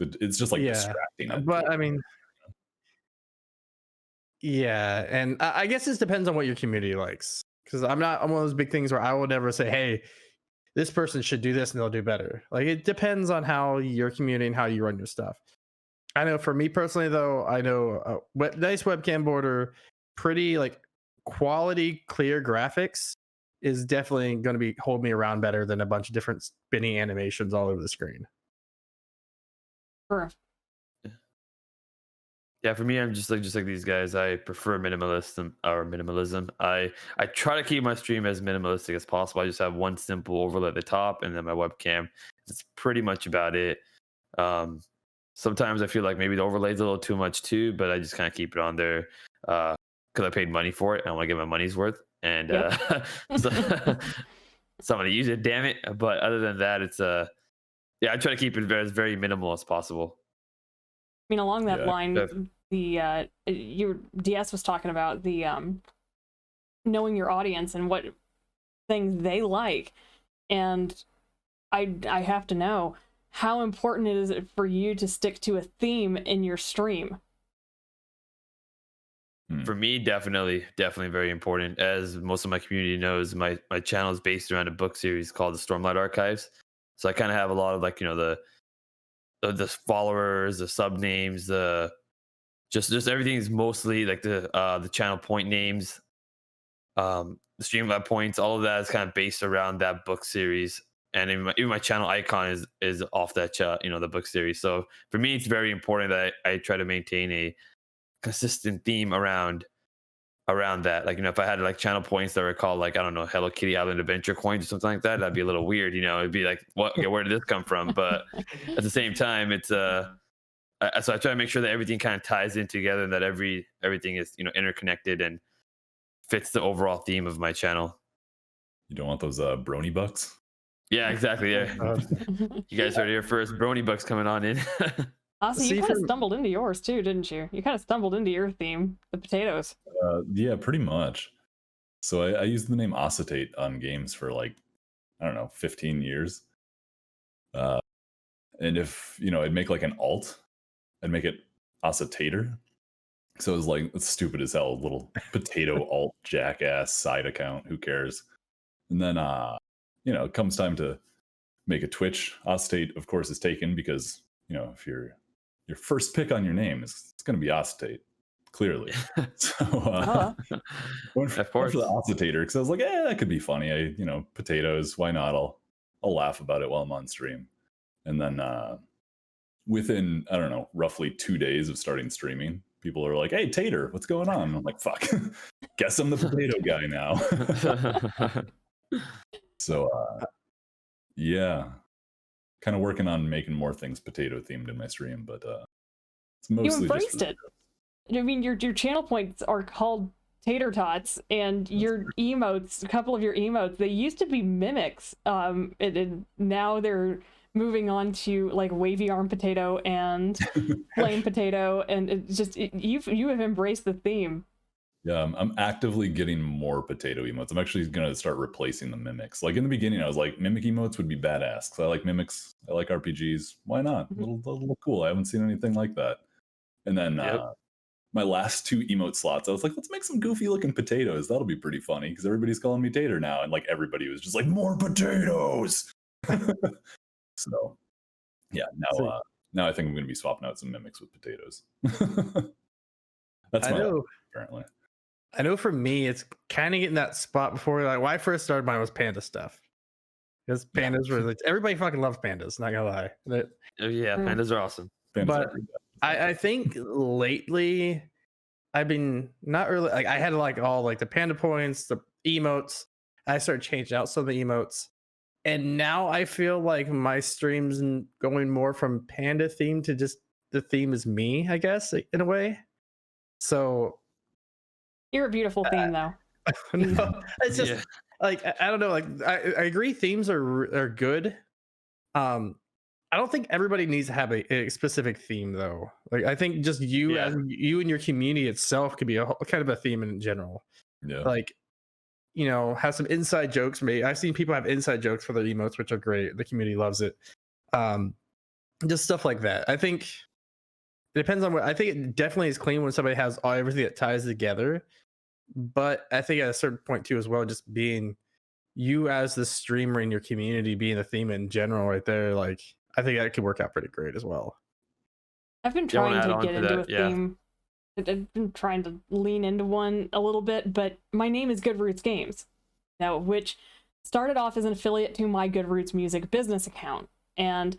[SPEAKER 1] It's just like distracting.
[SPEAKER 3] But I mean, yeah, and I guess this depends on what your community likes. Because I'm one of those big things where I will never say, "Hey, this person should do this and they'll do better. Like it depends on how your community and how you run your stuff. I know for me personally though, I know nice webcam border, pretty like quality clear graphics is definitely going to be hold me around better than a bunch of different spinning animations all over the screen.
[SPEAKER 2] Sure.
[SPEAKER 4] Yeah, for me, I'm just like these guys. I prefer minimalism. I try to keep my stream as minimalistic as possible. I just have one simple overlay at the top, and then my webcam. It's pretty much about it. Sometimes I feel like maybe the overlay's a little too much too, but I just kind of keep it on there because I paid money for it. And I want to get my money's worth, and so, so I'm gonna use it. Damn it! But other than that, it's yeah, I try to keep it as very minimal as possible.
[SPEAKER 2] I mean, along that line, the your DS was talking about the knowing your audience and what things they like, and I have to know how important it is for you to stick to a theme in your stream.
[SPEAKER 4] For me, definitely very important. As most of my community knows, my channel is based around a book series called the Stormlight Archives. So I kind of have a lot of like, you know, the followers, the sub names, the just everything is mostly like the channel point names, the Streamlab points. All of that is kind of based around that book series, and even my channel icon is off that you know, the book series. So for me, it's very important that I try to maintain a consistent theme around that. Like, you know, if I had like channel points that were called like, I don't know, Hello Kitty Island Adventure coins or something like that, that'd be a little weird, you know. It'd be like, what? Okay, where did this come from? But at the same time, it's so I try to make sure that everything kind of ties in together and that everything is, you know, interconnected and fits the overall theme of my channel.
[SPEAKER 1] You don't want those brony bucks?
[SPEAKER 4] Yeah, exactly. Yeah. You guys heard it here first. Brony bucks coming on in.
[SPEAKER 2] Austin, you kind of stumbled into yours too, didn't you? You kind of stumbled into your theme, the potatoes.
[SPEAKER 1] Yeah, pretty much. So I used the name Oscitater on games for like, I don't know, 15 years. And if, you know, I'd make like an alt, I'd make it Oscitater. So it was like, it's stupid as hell, little potato alt jackass side account. Who cares? And then, you know, it comes time to make a Twitch. Oscitater, of course, is taken because, you know, if your first pick on your name it's going to be Oscitater, clearly. So went for the Oscitater because I was like, that could be funny. You know, potatoes, why not? I'll laugh about it while I'm on stream. And then within, I don't know, roughly 2 days of starting streaming, people are like, hey, Tater, what's going on? I'm like, fuck, guess I'm the potato guy now. So yeah, kind of working on making more things potato themed in my stream, but it's mostly
[SPEAKER 2] you embraced it. I mean, your channel points are called tater tots, and your emotes, a couple of your emotes, they used to be mimics. And now they're moving on to like wavy arm potato and plain potato, and it's just you have embraced the theme.
[SPEAKER 1] Yeah, I'm actively getting more potato emotes. I'm actually going to start replacing the mimics. Like in the beginning, I was like, mimic emotes would be badass because I like mimics. I like RPGs. Why not? A little cool. I haven't seen anything like that. And then my last 2 emote slots, I was like, let's make some goofy looking potatoes. That'll be pretty funny because everybody's calling me Tater now. And like everybody was just like, more potatoes. So yeah, now I think I'm going to be swapping out some mimics with potatoes. That's my life, apparently.
[SPEAKER 3] I know for me, it's kind of getting that spot before, like, when I first started mine was panda stuff. Because pandas were like, everybody fucking loves pandas, not gonna lie.
[SPEAKER 4] Yeah, pandas are awesome.
[SPEAKER 3] But I think lately, I've been not really, like, I had like all like the panda points, the emotes. I started changing out some of the emotes. And now I feel like my stream's going more from panda theme to just the theme is me, I guess, in a way. So
[SPEAKER 2] you're a beautiful theme, though.
[SPEAKER 3] No, it's just like I don't know. Like I agree, themes are good. I don't think everybody needs to have a specific theme, though. Like I think just you as you and your community itself could be a kind of a theme in general.
[SPEAKER 1] Yeah.
[SPEAKER 3] Like, you know, have some inside jokes. Maybe I've seen people have inside jokes for their emotes, which are great. The community loves it. Just stuff like that. I think it depends on what. I think it definitely is clean when somebody has everything that ties together. But I think at a certain point too, as well, just being you as the streamer in your community being the theme in general right there, like I think that could work out pretty great as well.
[SPEAKER 2] I've been
[SPEAKER 4] Yeah, I wanna
[SPEAKER 2] trying
[SPEAKER 4] add
[SPEAKER 2] to
[SPEAKER 4] on
[SPEAKER 2] get
[SPEAKER 4] to
[SPEAKER 2] into
[SPEAKER 4] that,
[SPEAKER 2] a
[SPEAKER 4] yeah.
[SPEAKER 2] theme. I've been trying to lean into one a little bit, but my name is GoodRootsGames, now, which started off as an affiliate to my GoodRoots Music business account. And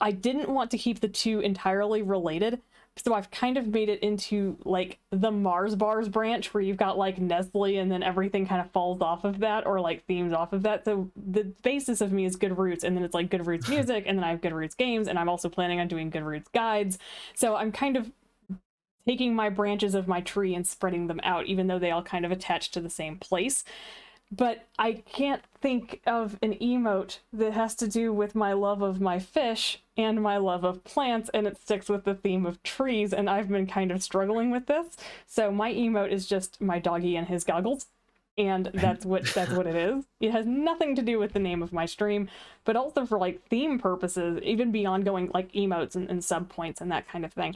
[SPEAKER 2] I didn't want to keep the two entirely related, so I've kind of made it into like the Mars Bars branch, where you've got like Nestle and then everything kind of falls off of that, or like themes off of that. So the basis of me is GoodRoots, and then it's like GoodRoots Music, and then I have GoodRoots Games, and I'm also planning on doing GoodRoots Guides. So I'm kind of taking my branches of my tree and spreading them out, even though they all kind of attach to the same place. But I can't think of an emote that has to do with my love of my fish and my love of plants, and it sticks with the theme of trees, and I've been kind of struggling with this. So my emote is just my doggy and his goggles, and that's what it is. It has nothing to do with the name of my stream, but also for like theme purposes, even beyond going like emotes and sub points and that kind of thing.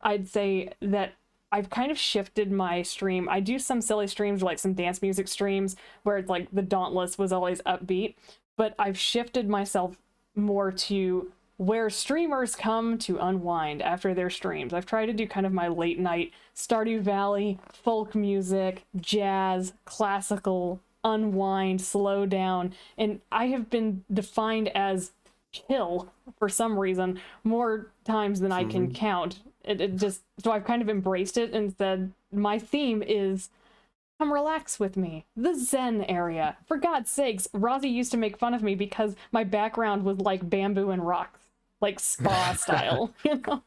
[SPEAKER 2] I'd say that I've kind of shifted my stream. I do some silly streams, like some dance music streams, where it's like the Dauntless was always upbeat, but I've shifted myself more to where streamers come to unwind after their streams. I've tried to do kind of my late night Stardew Valley, folk music, jazz, classical, unwind, slow down, and I have been defined as chill for some reason more times than I can count. It just, so I've kind of embraced it and said my theme is come relax with me, the Zen area. For God's sakes, Rozzy used to make fun of me because my background was like bamboo and rocks, like spa style, you know?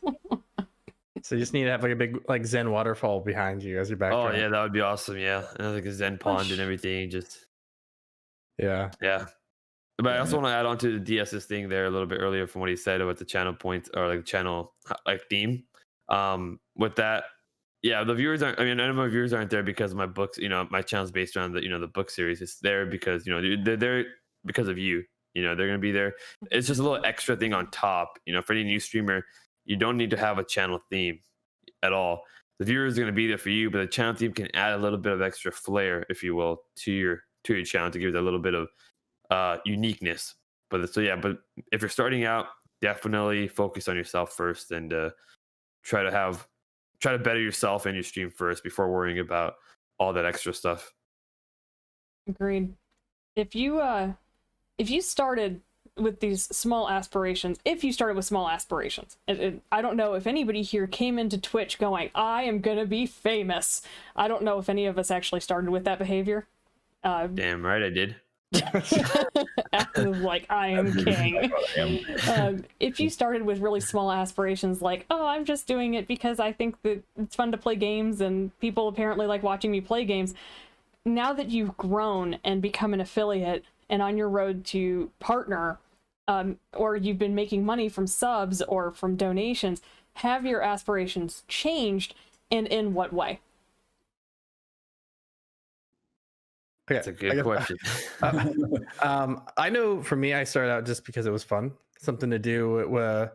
[SPEAKER 3] So you just need to have like a big like Zen waterfall behind you as your background.
[SPEAKER 4] Oh yeah, that would be awesome. Yeah, and like a Zen pond and everything. Just
[SPEAKER 3] Yeah.
[SPEAKER 4] But I also want to add on to the DS's thing there a little bit earlier from what he said about the channel points or like channel like theme. With that, yeah, the viewers aren't. I mean, none of my viewers aren't there because of my books. You know, my channel's based around the the book series. It's there because they're there because of you. You know, they're gonna be there. It's just a little extra thing on top. You know, for any new streamer, you don't need to have a channel theme at all. The viewers are gonna be there for you, but the channel theme can add a little bit of extra flair, if you will, to your channel to give it a little bit of uniqueness. But if you're starting out, definitely focus on yourself first and try to better yourself and your stream first before worrying about all that extra stuff.
[SPEAKER 2] Agreed. If you started with these small aspirations, I don't know if anybody here came into Twitch going, I am gonna be famous. I don't know if any of us actually started with that behavior.
[SPEAKER 4] Damn right I did.
[SPEAKER 2] Active like I am king. If you started with really small aspirations like, oh, I'm just doing it because I think that it's fun to play games and people apparently like watching me play games, now that you've grown and become an affiliate and on your road to partner, or you've been making money from subs or from donations, have your aspirations changed, and in what way?
[SPEAKER 4] That's a good question.
[SPEAKER 3] I know for me, I started out just because it was fun, something to do.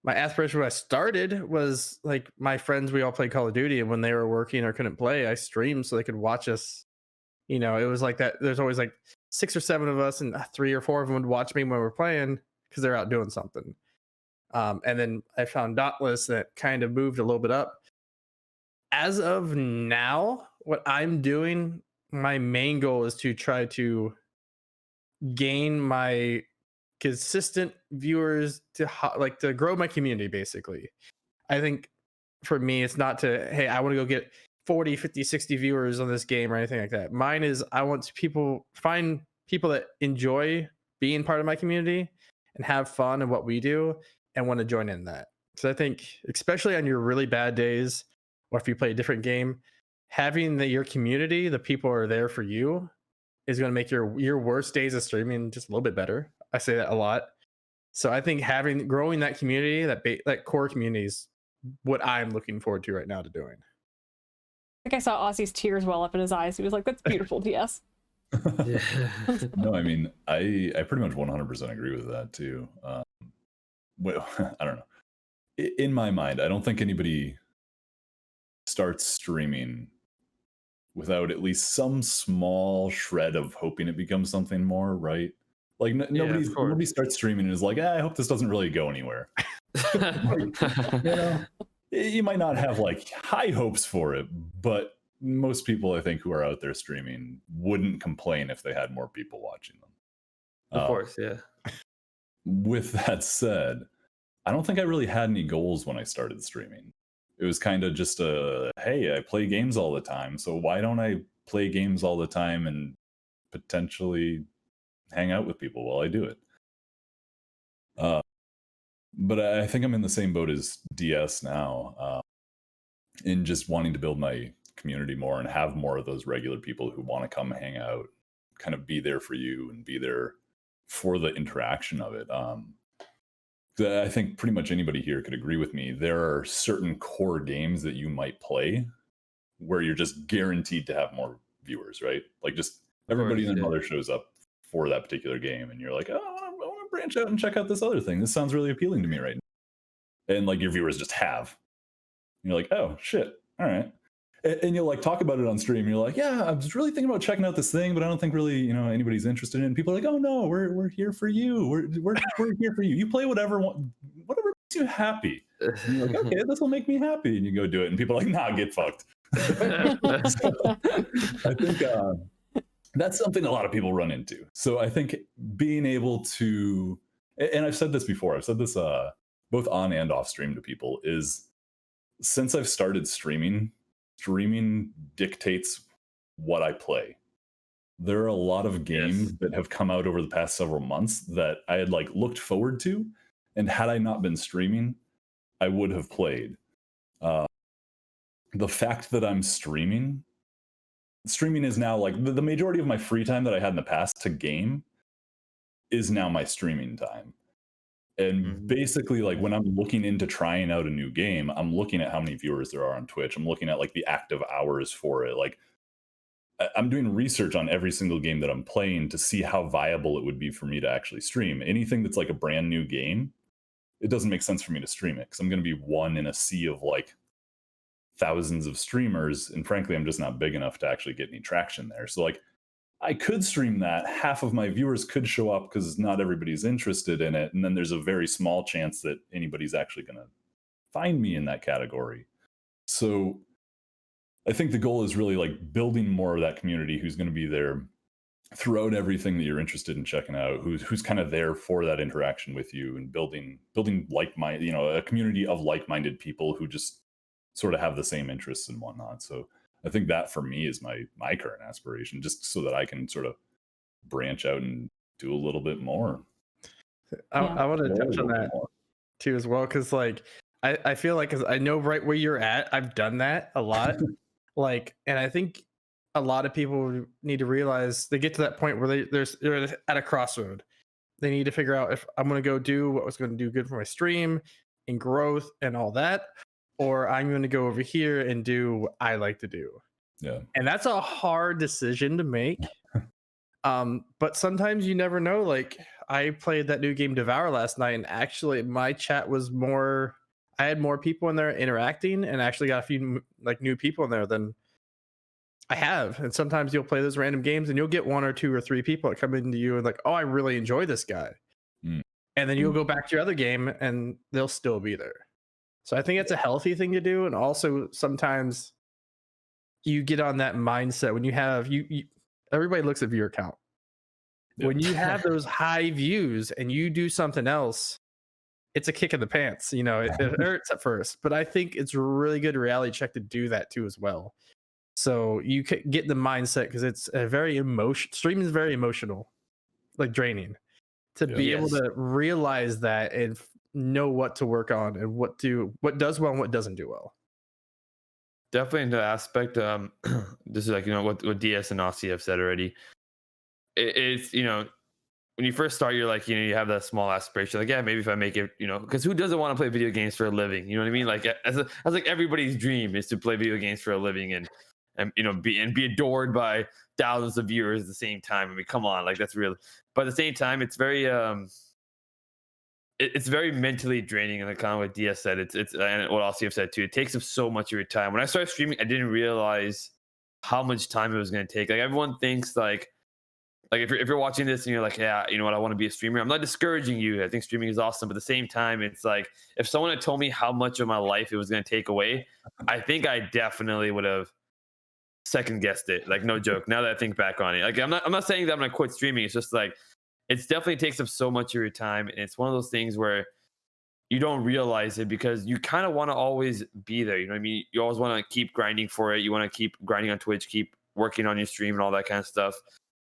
[SPEAKER 3] My aspiration when I started was like my friends, we all played Call of Duty, and when they were working or couldn't play, I streamed so they could watch us. You know, it was like that. There's always like 6 or 7 of us, and 3 or 4 of them would watch me when we were playing because they're out doing something. And then I found Dauntless that kind of moved a little bit up. As of now, what I'm doing, my main goal is to try to gain my consistent viewers to grow my community. Basically, I think for me, it's not to, hey, I want to go get 40, 50, 60 viewers on this game or anything like that. Mine is I want to find people that enjoy being part of my community and have fun in what we do and want to join in that. So I think, especially on your really bad days, or if you play a different game, having your community, the people who are there for you, is going to make your worst days of streaming just a little bit better. I say that a lot. So I think growing that community, that core community, is what I'm looking forward to right now to doing.
[SPEAKER 2] I think I saw Aussie's tears well up in his eyes. He was like, "That's beautiful, DS."
[SPEAKER 1] No, I mean, I pretty much 100% agree with that too. Well, I don't know. In my mind, I don't think anybody starts streaming without at least some small shred of hoping it becomes something more, right? Like
[SPEAKER 4] Yeah, of
[SPEAKER 1] nobody
[SPEAKER 4] course.
[SPEAKER 1] starts streaming and is like, I hope this doesn't really go anywhere. Like, you know, you might not have like high hopes for it, but most people I think who are out there streaming wouldn't complain if they had more people watching them.
[SPEAKER 4] Of course, yeah.
[SPEAKER 1] With that said, I don't think I really had any goals when I started streaming. It was kind of just hey, I play games all the time, so why don't I play games all the time and potentially hang out with people while I do it? But I think I'm in the same boat as DS now, in just wanting to build my community more and have more of those regular people who want to come hang out, kind of be there for you and be there for the interaction of it. I think pretty much anybody here could agree with me. There are certain core games that you might play where you're just guaranteed to have more viewers, right? Like just everybody and their mother shows up for that particular game, and you're like, oh, I want to branch out and check out this other thing. This sounds really appealing to me right now. And like your viewers just have. And you're like, oh shit, all right. And you'll like talk about it on stream. You're like, yeah, I was really thinking about checking out this thing, but I don't think really, anybody's interested in it. And people are like, oh no, we're here for you. We're here for you. You play whatever makes you happy. And you're like, okay, this will make me happy. And you go do it. And people are like, nah, get fucked. So, I think that's something a lot of people run into. So I think being able to, and I've said this before, I've said this both on and off stream to people, is since I've started streaming dictates what I play. There are a lot of games that have come out over the past several months that I had like looked forward to, and had I not been streaming, I would have played. The fact that I'm streaming is now like the majority of my free time that I had in the past to game is now my streaming time. And basically, like when I'm looking into trying out a new game, I'm looking at how many viewers there are on Twitch. I'm looking at like the active hours for it. Like I'm doing research on every single game that I'm playing to see how viable it would be for me to actually stream. Anything that's like a brand new game, it doesn't make sense for me to stream it because I'm going to be one in a sea of like thousands of streamers. And frankly, I'm just not big enough to actually get any traction there. So like I could stream that. Half of my viewers could show up because not everybody's interested in it. And then there's a very small chance that anybody's actually going to find me in that category. So I think the goal is really like building more of that community who's going to be there throughout everything that you're interested in checking out, who's kind of there for that interaction with you, and building like-minded, a community of like-minded people who just sort of have the same interests and whatnot. So I think that for me is my current aspiration, just so that I can sort of branch out and do a little bit more.
[SPEAKER 3] I want to touch on that too as well, because like I feel like, because I know right where you're at, I've done that a lot. Like, and I think a lot of people need to realize they get to that point where they're at a crossroad. They need to figure out if I'm going to go do what was going to do good for my stream and growth and all that, or I'm going to go over here and do what I like to do.
[SPEAKER 1] Yeah.
[SPEAKER 3] And that's a hard decision to make. But sometimes you never know. Like I played that new game Devour last night, and actually my chat was more, I had more people in there interacting, and actually got a few like new people in there than I have. And sometimes you'll play those random games and you'll get one or two or three people that come into you and like, oh, I really enjoy this guy. And then you'll go back to your other game and they'll still be there. So I think it's a healthy thing to do. And also sometimes you get on that mindset when you have you everybody looks at viewer count. Yep. When you have those high views and you do something else, it's a kick in the pants. It hurts at first, but I think it's a really good reality check to do that too as well. So you can get the mindset, because it's a very streaming is very emotional, like draining, to be able to realize that and know what to work on and what does well and what doesn't do well.
[SPEAKER 4] Definitely in the aspect, this is like, what DS and Aussie have said already. It's, when you first start, you're like, you have that small aspiration, like, yeah, maybe if I make it, because who doesn't want to play video games for a living? You know what I mean? Like, as like everybody's dream is to play video games for a living and be adored by thousands of viewers at the same time. I mean, come on, like that's real. But at the same time, it's very it's very mentally draining, and like kind of what DS said, it's and what Aussie have said too. It takes up so much of your time. When I started streaming, I didn't realize how much time it was going to take. Like everyone thinks like if you're watching this and you're like, yeah, you know what, I want to be a streamer. I'm not discouraging you. I think streaming is awesome, but at the same time, it's like if someone had told me how much of my life it was going to take away, I think I definitely would have second guessed it. Like no joke. Now that I think back on it, like I'm not saying that I'm going to quit streaming. It's just like it's definitely takes up so much of your time, and it's one of those things where you don't realize it because you kind of want to always be there. You know what I mean? You always want to keep grinding for it. You want to keep grinding on Twitch, keep working on your stream and all that kind of stuff.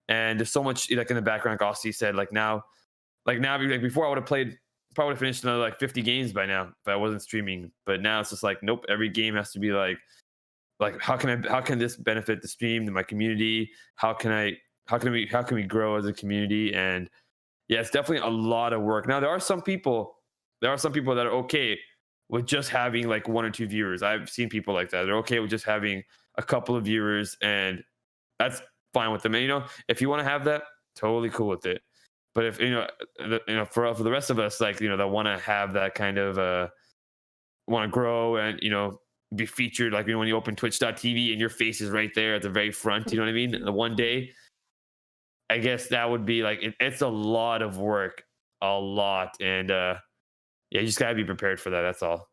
[SPEAKER 4] And there's so much like in the background, like Aussie said, like before I would have played, probably would have finished another like 50 games by now if I wasn't streaming. But now it's just like, nope, every game has to be like how can this benefit the stream and my community? How can we grow as a community? And yeah, it's definitely a lot of work. Now there are some people that are okay with just having like 1 or 2 viewers. I've seen people like that. They're okay with just having a couple of viewers, and that's fine with them. And, you know, if you want to have that, totally cool with it. But if for the rest of us, like, you know, that want to have that kind of want to grow and, you know, be featured, like, you know, when you open twitch.tv and your face is right there at the very front, you know what I mean? The one day, I guess that would be like it's a lot of work, a lot, and yeah, you just gotta be prepared for that. That's all.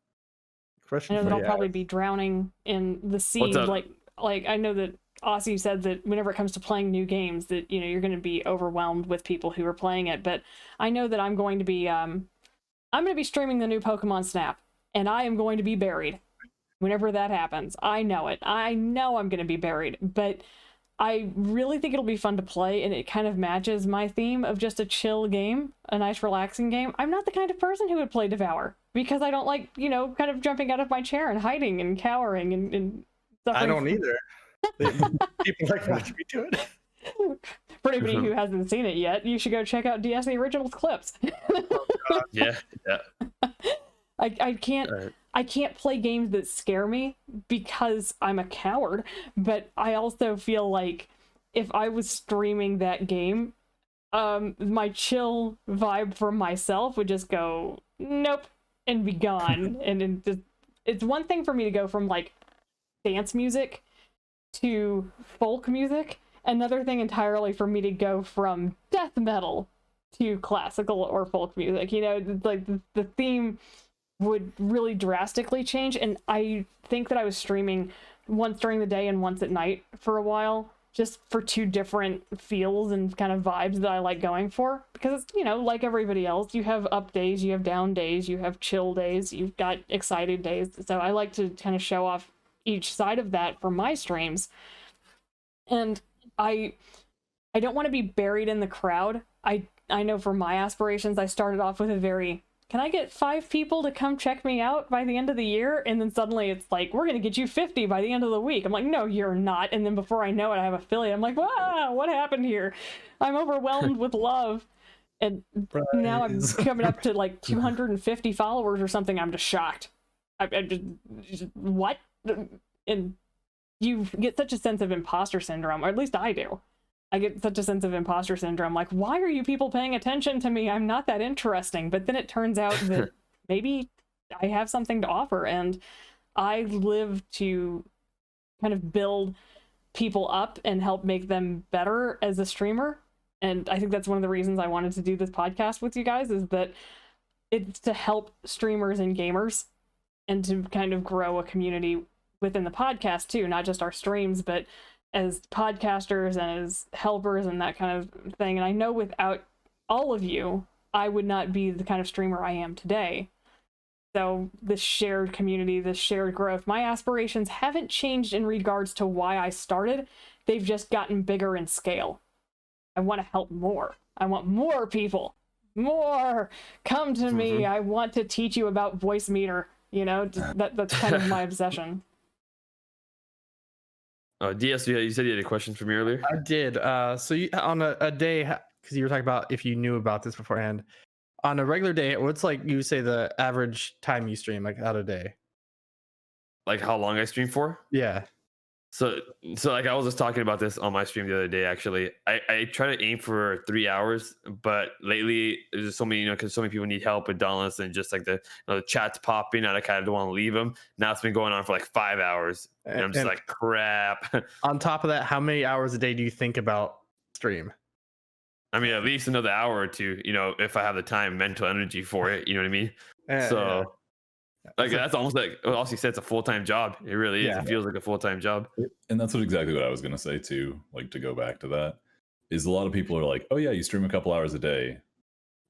[SPEAKER 2] I know that I'll probably be drowning in the sea. Like I know that Aussie said that whenever it comes to playing new games, that, you know, you're going to be overwhelmed with people who are playing it. But I know that I'm going to be streaming the new Pokemon Snap, and I am going to be buried whenever that happens. I know it. I know I'm going to be buried, but I really think it'll be fun to play, and it kind of matches my theme of just a chill game, a nice relaxing game. I'm not the kind of person who would play Devour because I don't like, you know, kind of jumping out of my chair and hiding and cowering and suffering.
[SPEAKER 3] I don't either. People like watch me do it.
[SPEAKER 2] For anybody who hasn't seen it yet, you should go check out DStheOriginal's clips.
[SPEAKER 4] Oh, yeah.
[SPEAKER 2] I can't play games that scare me because I'm a coward, but I also feel like if I was streaming that game, my chill vibe for myself would just go nope and be gone. And it's one thing for me to go from like dance music to folk music, another thing entirely for me to go from death metal to classical or folk music. You know, like the theme would really drastically change. And I think that I was streaming once during the day and once at night for a while, just for 2 different feels and kind of vibes that I like going for. Because, you know, like everybody else, you have up days, you have down days, you have chill days, you've got excited days. So I like to kind of show off each side of that for my streams. And I don't want to be buried in the crowd. I know for my aspirations, I started off with a very, can I get 5 people to come check me out by the end of the year? And then suddenly it's like, we're going to get you 50 by the end of the week. I'm like, no, you're not. And then before I know it, I have affiliate. I'm like, wow, what happened here? I'm overwhelmed with love. And now I'm coming up to like 250 followers or something. I'm just shocked. I'm just what? And you get such a sense of imposter syndrome, or at least I do. I get such a sense of imposter syndrome. Like, why are you people paying attention to me? I'm not that interesting. But then it turns out that maybe I have something to offer, and I live to kind of build people up and help make them better as a streamer. And I think that's one of the reasons I wanted to do this podcast with you guys, is that it's to help streamers and gamers and to kind of grow a community within the podcast too, not just our streams, but as podcasters and as helpers and that kind of thing. And I know without all of you, I would not be the kind of streamer I am today. So this shared community, this shared growth, my aspirations haven't changed in regards to why I started. They've just gotten bigger in scale. I want to help more. I want more people. More! Come to me. I want to teach you about voice meter. You know, that's kind of my obsession.
[SPEAKER 4] DS, you said you had a question for me earlier?
[SPEAKER 3] I did. So you, on a day, because you were talking about if you knew about this beforehand, on a regular day, what's like you say the average time you stream, like out a day?
[SPEAKER 4] Like how long I stream for?
[SPEAKER 3] Yeah.
[SPEAKER 4] So like I was just talking about this on my stream the other day. Actually, I try to aim for 3 hours, but lately there's just so many, because so many people need help with downloads and just like the chat's popping, and I kind of don't want to leave them. Now it's been going on for like 5 hours, and I'm just like, crap.
[SPEAKER 3] On top of that, how many hours a day do you think about stream?
[SPEAKER 4] I mean, at least another hour or two. If I have the time, mental energy for it. You know what I mean? So.
[SPEAKER 3] Yeah.
[SPEAKER 4] Like that's almost like also said, it's a full-time job. It really is.
[SPEAKER 3] Yeah.
[SPEAKER 4] It feels like a full-time job.
[SPEAKER 1] And that's exactly what I was going to say too. Like, to go back to that, is a lot of people are like, oh yeah, you stream a couple hours a day.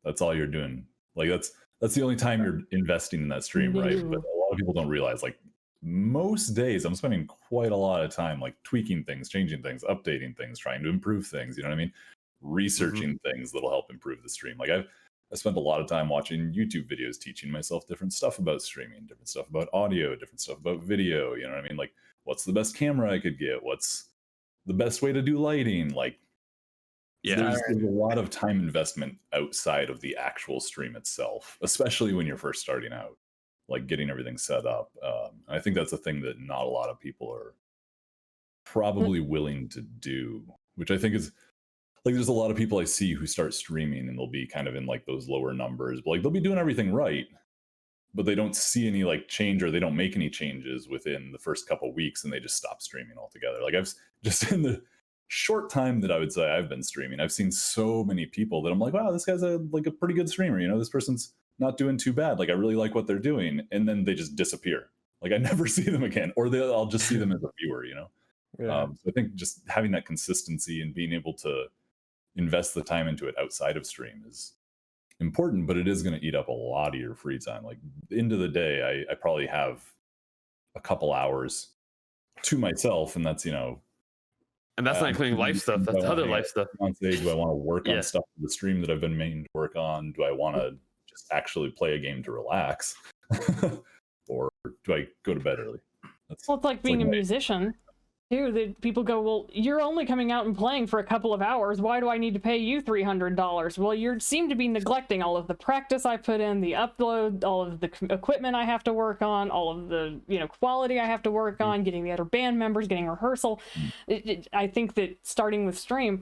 [SPEAKER 1] That's all you're doing. Like that's the only time you're investing in that stream, right? But a lot of people don't realize, like, most days I'm spending quite a lot of time like tweaking things, changing things, updating things, trying to improve things. You know what I mean? Researching things that'll help improve the stream. Like I spent a lot of time watching YouTube videos, teaching myself different stuff about streaming, different stuff about audio, different stuff about video. You know what I mean? Like, what's the best camera I could get? What's the best way to do lighting? Like, there's a lot of time investment outside of the actual stream itself, especially when you're first starting out, like getting everything set up. I think that's a thing that not a lot of people are probably willing to do, which I think is, like, there's a lot of people I see who start streaming and they'll be kind of in like those lower numbers, but like they'll be doing everything right, but they don't see any like change, or they don't make any changes within the first couple weeks, and they just stop streaming altogether. Like, I've just, in the short time that I would say I've been streaming, I've seen so many people that I'm like, wow, this guy's a pretty good streamer. This person's not doing too bad. Like, I really like what they're doing. And then they just disappear. Like, I never see them again, or I'll just see them as a viewer,
[SPEAKER 3] Yeah.
[SPEAKER 1] So I think just having that consistency and being able to invest the time into it outside of stream is important, but it is going to eat up a lot of your free time. Like, end of the day, I probably have a couple hours to myself, and that's,
[SPEAKER 4] and that's not including life stuff. That's other life stuff.
[SPEAKER 1] Do I want to work on stuff for the stream that I've been meaning to work on? Do I want to just actually play a game to relax? Or do I go to bed early?
[SPEAKER 2] It's like being a musician too. That people go, well, you're only coming out and playing for a couple of hours. Why do I need to pay you $300? Well, you seem to be neglecting all of the practice I put in, the upload, all of the equipment I have to work on, all of the quality I have to work on, getting the other band members, getting rehearsal. I think that starting with stream,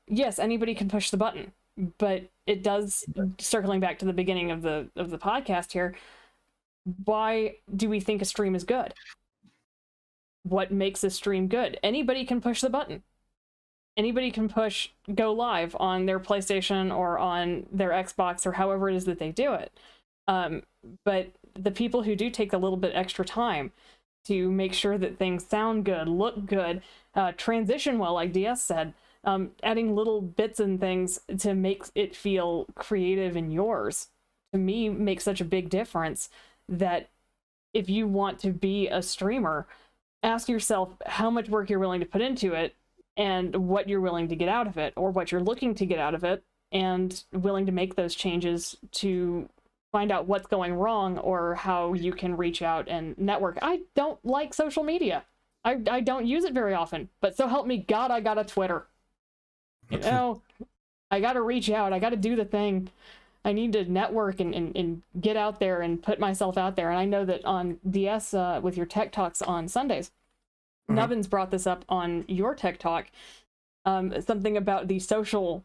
[SPEAKER 2] yes, anybody can push the button, but it does, circling back to the beginning of the podcast here, why do we think a stream is good? What makes a stream good? Anybody can push the button. Anybody can push go live on their PlayStation or on their Xbox or however it is that they do it. But the people who do take a little bit extra time to make sure that things sound good, look good, transition well, like DS said, adding little bits and things to make it feel creative and yours, to me, makes such a big difference. That if you want to be a streamer, ask yourself how much work you're willing to put into it and what you're willing to get out of it, or what you're looking to get out of it, and willing to make those changes to find out what's going wrong or how you can reach out and network. I don't like social media. I don't use it very often, but so help me God, I got a Twitter. I got to reach out. I got to do the thing. I need to network and get out there and put myself out there. And I know that on DS, with your Tech Talks on Sundays, Nubbins brought this up on your Tech Talk, something about the social,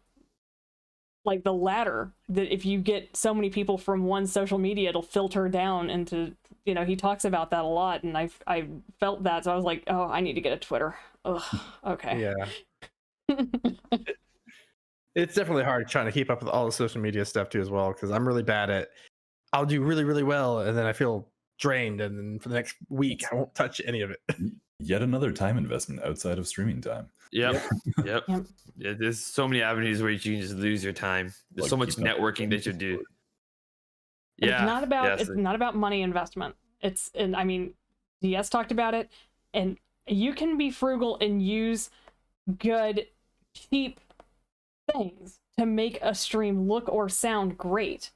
[SPEAKER 2] like the ladder, that if you get so many people from one social media, it'll filter down into, he talks about that a lot. And I felt that. So I was like, oh, I need to get a Twitter. Ugh, okay.
[SPEAKER 3] Yeah. It's definitely hard trying to keep up with all the social media stuff too as well, because I'm really bad at, I'll do really, really well, and then I feel drained, and then for the next week I won't touch any of it.
[SPEAKER 1] Yet another time investment outside of streaming time.
[SPEAKER 4] Yep. Yeah, there's so many avenues where you can just lose your time. There's so much networking that you do.
[SPEAKER 2] Yeah, it's not about money investment. And I mean, DS talked about it, and you can be frugal and use good, cheap things to make a stream look or sound great.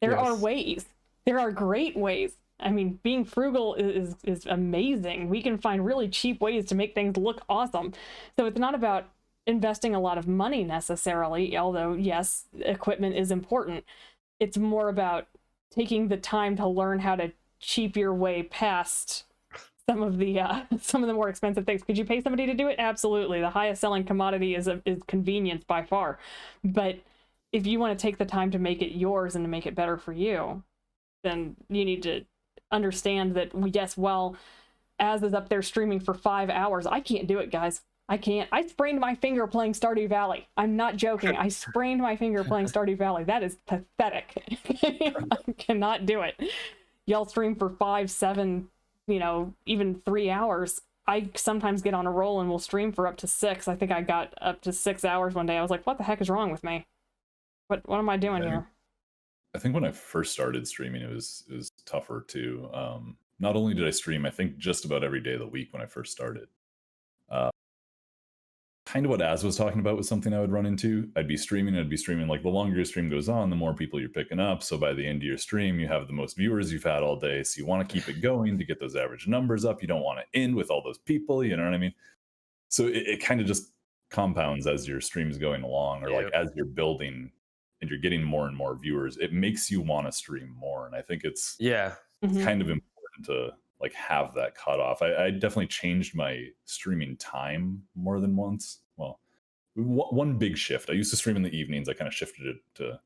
[SPEAKER 2] There are ways. There are great ways. I mean, being frugal is amazing. We can find really cheap ways to make things look awesome. So it's not about investing a lot of money necessarily, although yes, equipment is important. It's more about taking the time to learn how to cheap your way past some of the more expensive things. Could you pay somebody to do it? Absolutely. The highest selling commodity is convenience by far. But if you want to take the time to make it yours and to make it better for you, then you need to understand that, yes, while Az is up there streaming for 5 hours, I can't do it, guys. I can't. I sprained my finger playing Stardew Valley. I'm not joking. I sprained my finger playing Stardew Valley. That is pathetic. I cannot do it. Y'all stream for 5, 7, even 3 hours. I sometimes get on a roll and will stream for up to 6. I think I got up to 6 hours one day. I was like, what the heck is wrong with me? What am I doing here?
[SPEAKER 1] I think when I first started streaming, it was tougher too. Not only did I stream, I think just about every day of the week when I first started. Kind of what Az was talking about was something I would run into. I'd be streaming. Like, the longer your stream goes on, the more people you're picking up. So by the end of your stream, you have the most viewers you've had all day. So you want to keep it going to get those average numbers up. You don't want to end with all those people. You know what I mean? So it kind of just compounds as your stream is going along, or like as you're building and you're getting more and more viewers, it makes you want to stream more. And I think it's kind of important to like have that cutoff. I definitely changed my streaming time more than once. Well, one big shift. I used to stream in the evenings. I kind of shifted it to